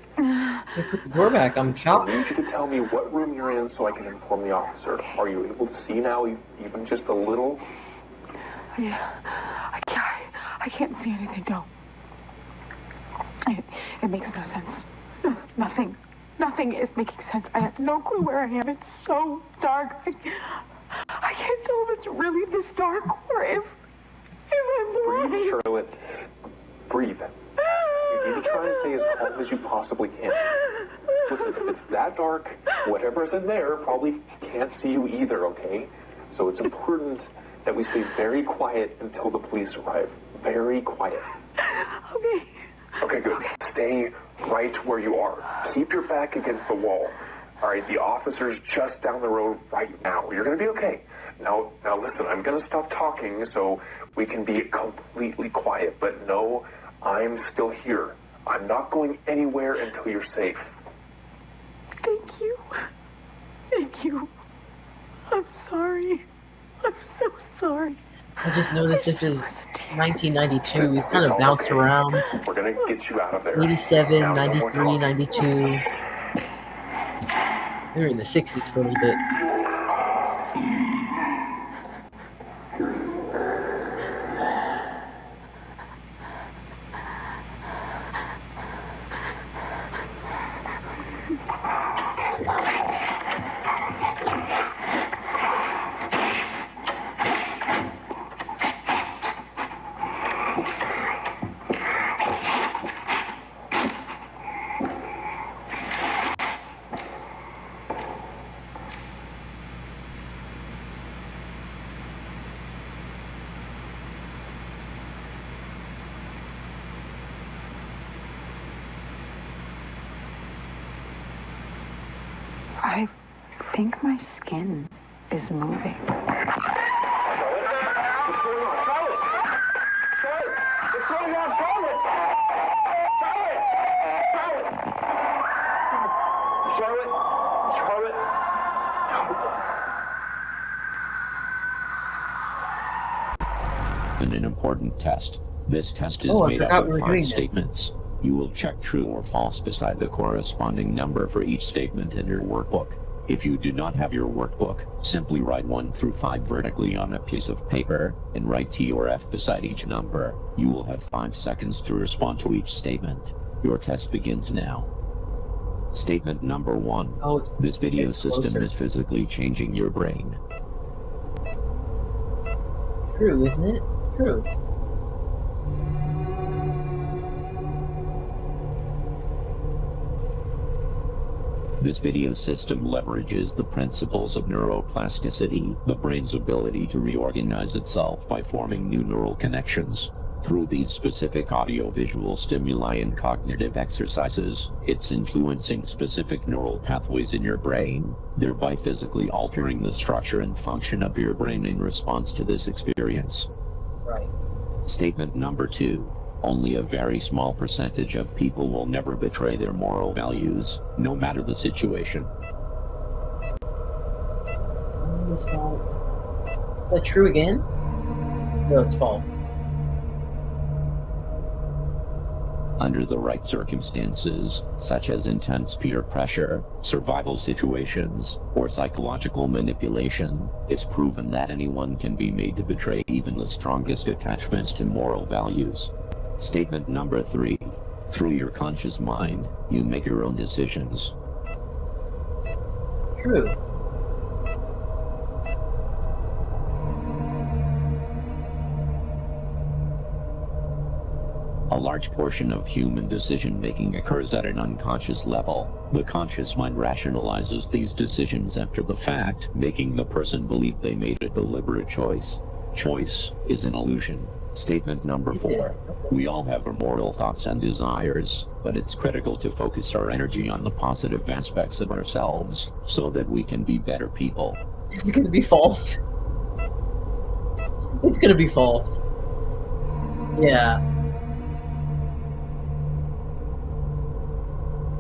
Put the door back. I'm shocked. I need you to tell me what room you're in so I can inform the officer. Are you able to see now, even just a little? Yeah, I can't see anything, no. It makes no sense. Nothing is making sense. I have no clue where I am. It's so dark. I can't tell if it's really this dark or if I'm blind. Breathe, Charlotte. Breathe. You need to try and stay as calm as you possibly can. Listen, if it's that dark, whatever's in there probably can't see you either, okay? So it's important that we stay very quiet until the police arrive. Very quiet. Okay. Okay, good. Stay right where you are. Keep your back against the wall. All right, the officer's just down the road right now. You're going to be okay. Now listen, I'm going to stop talking so we can be completely quiet. But no, I'm still here. I'm not going anywhere until you're safe. Thank you. I'm sorry. I'm so sorry. I just noticed this is 1992. We've kind of bounced around. We're going to get you out of there. 87, 93, 92. We were in the 60s for a little bit. I think my skin is moving. An important test. This test is I made forgot up we of were 5 doing this. statements. You will check true or false beside the corresponding number for each statement in your workbook. If you do not have your workbook, simply write 1 through 5 vertically on a piece of paper and write T or F beside each number. You will have 5 seconds to respond to each statement. Your test begins now. Statement number 1. Oh, this video system closer. is physically changing your brain. True, isn't it? True. This video system leverages the principles of neuroplasticity, the brain's ability to reorganize itself by forming new neural connections. Through these specific audio-visual stimuli and cognitive exercises, it's influencing specific neural pathways in your brain, thereby physically altering the structure and function of your brain in response to this experience. Right. Statement number 2. Only a very small percentage of people will never betray their moral values, no matter the situation. Is that true again? No, it's false. Under the right circumstances, such as intense peer pressure, survival situations, or psychological manipulation, it's proven that anyone can be made to betray even the strongest attachments to moral values. Statement number 3. Through your conscious mind, you make your own decisions. True. A large portion of human decision-making occurs at an unconscious level. The conscious mind rationalizes these decisions after the fact, making the person believe they made a deliberate choice. Choice is an illusion. Statement number 4. We all have our moral thoughts and desires, but it's critical to focus our energy on the positive aspects of ourselves so that we can be better people. It's gonna be false. It's gonna be false. Yeah.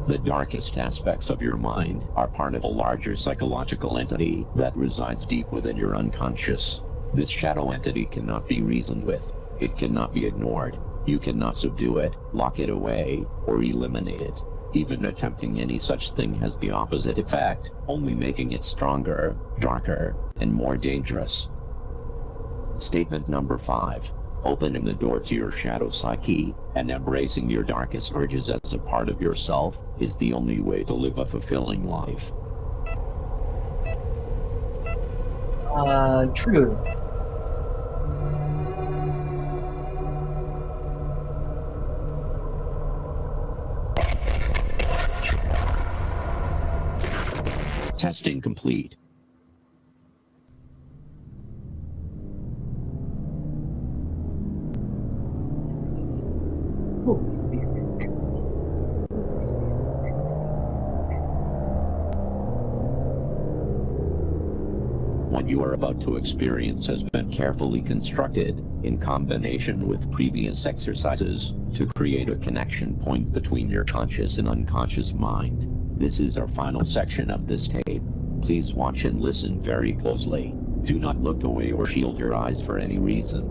The darkest aspects of your mind are part of a larger psychological entity that resides deep within your unconscious. This shadow entity cannot be reasoned with. It cannot be ignored. You cannot subdue it, lock it away, or eliminate it. Even attempting any such thing has the opposite effect, only making it stronger, darker, and more dangerous. Statement number 5. Opening the door to your shadow psyche and embracing your darkest urges as a part of yourself is the only way to live a fulfilling life. True. Testing complete. What you are about to experience has been carefully constructed in combination with previous exercises to create a connection point between your conscious and unconscious mind. This is our final section of this tape. Please watch and listen very closely. Do not look away or shield your eyes for any reason.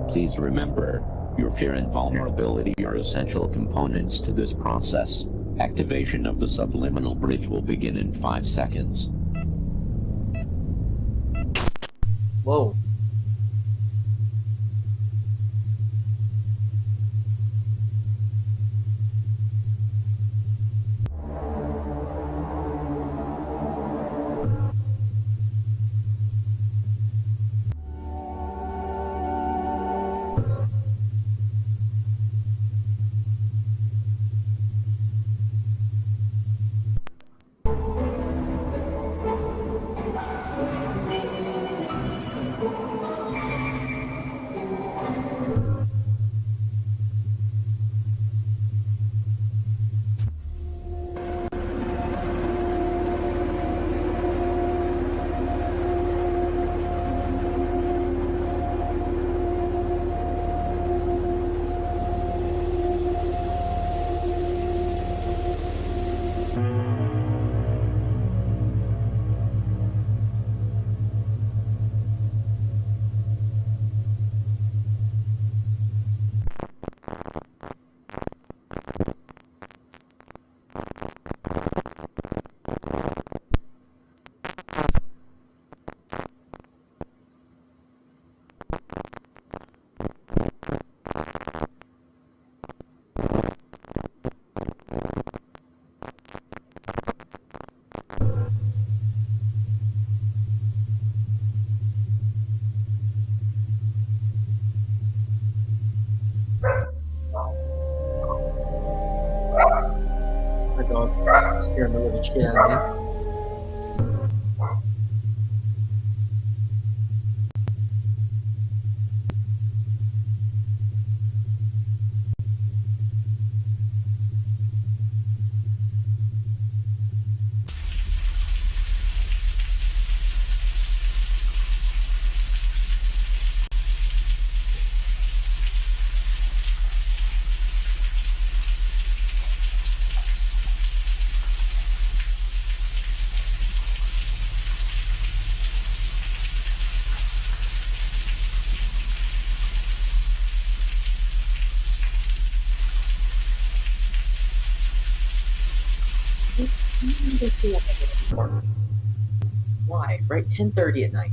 Please remember, your fear and vulnerability are essential components to this process. Activation of the subliminal bridge will begin in 5 seconds. Whoa. that shit out of me. Why? Right, 10:30 at night.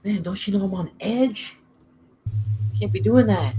Man, don't you know I'm on edge? Can't be doing that.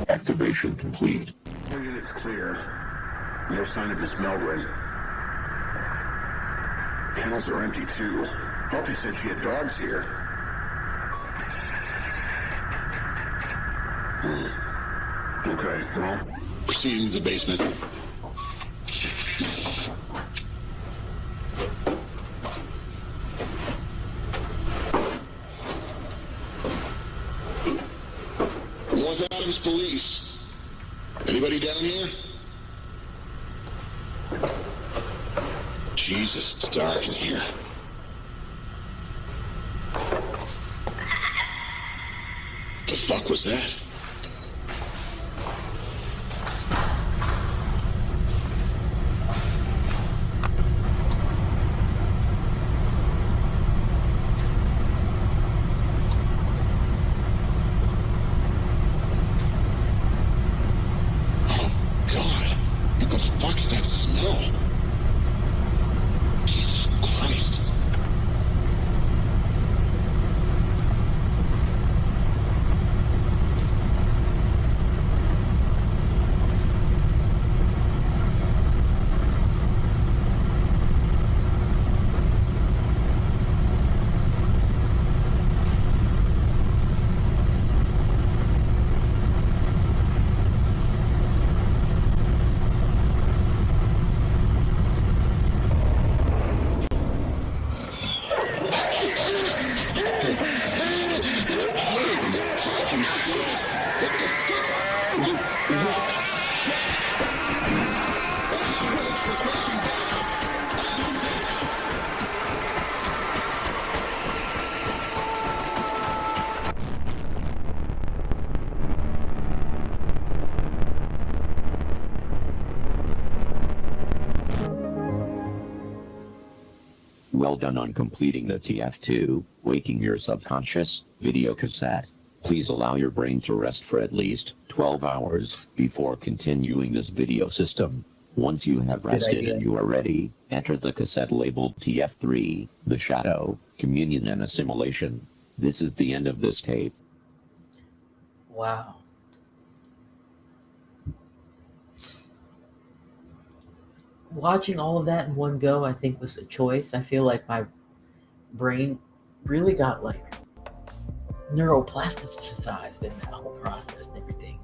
Activation complete. Engine is clear. No sign of Miss Melvin. Panels are empty too. Humpty said she had dogs here. Okay, well, Proceeding to the basement. Los Adams Police. Anybody down here? Jesus, it's dark in here. The fuck was that? Well done on completing the TF2, Waking Your Subconscious, video cassette. Please allow your brain to rest for at least 12 hours before continuing this video system. Once you have rested and you are ready, enter the cassette labeled TF3, The Shadow, Communion and Assimilation. This is the end of this tape. Wow. Watching all of that in one go, I think, was a choice. I feel like my brain really got like neuroplasticized in that whole process and everything.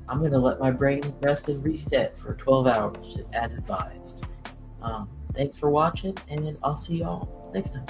I'm going to let my brain rest and reset for 12 hours as advised. Thanks for watching, and I'll see y'all next time.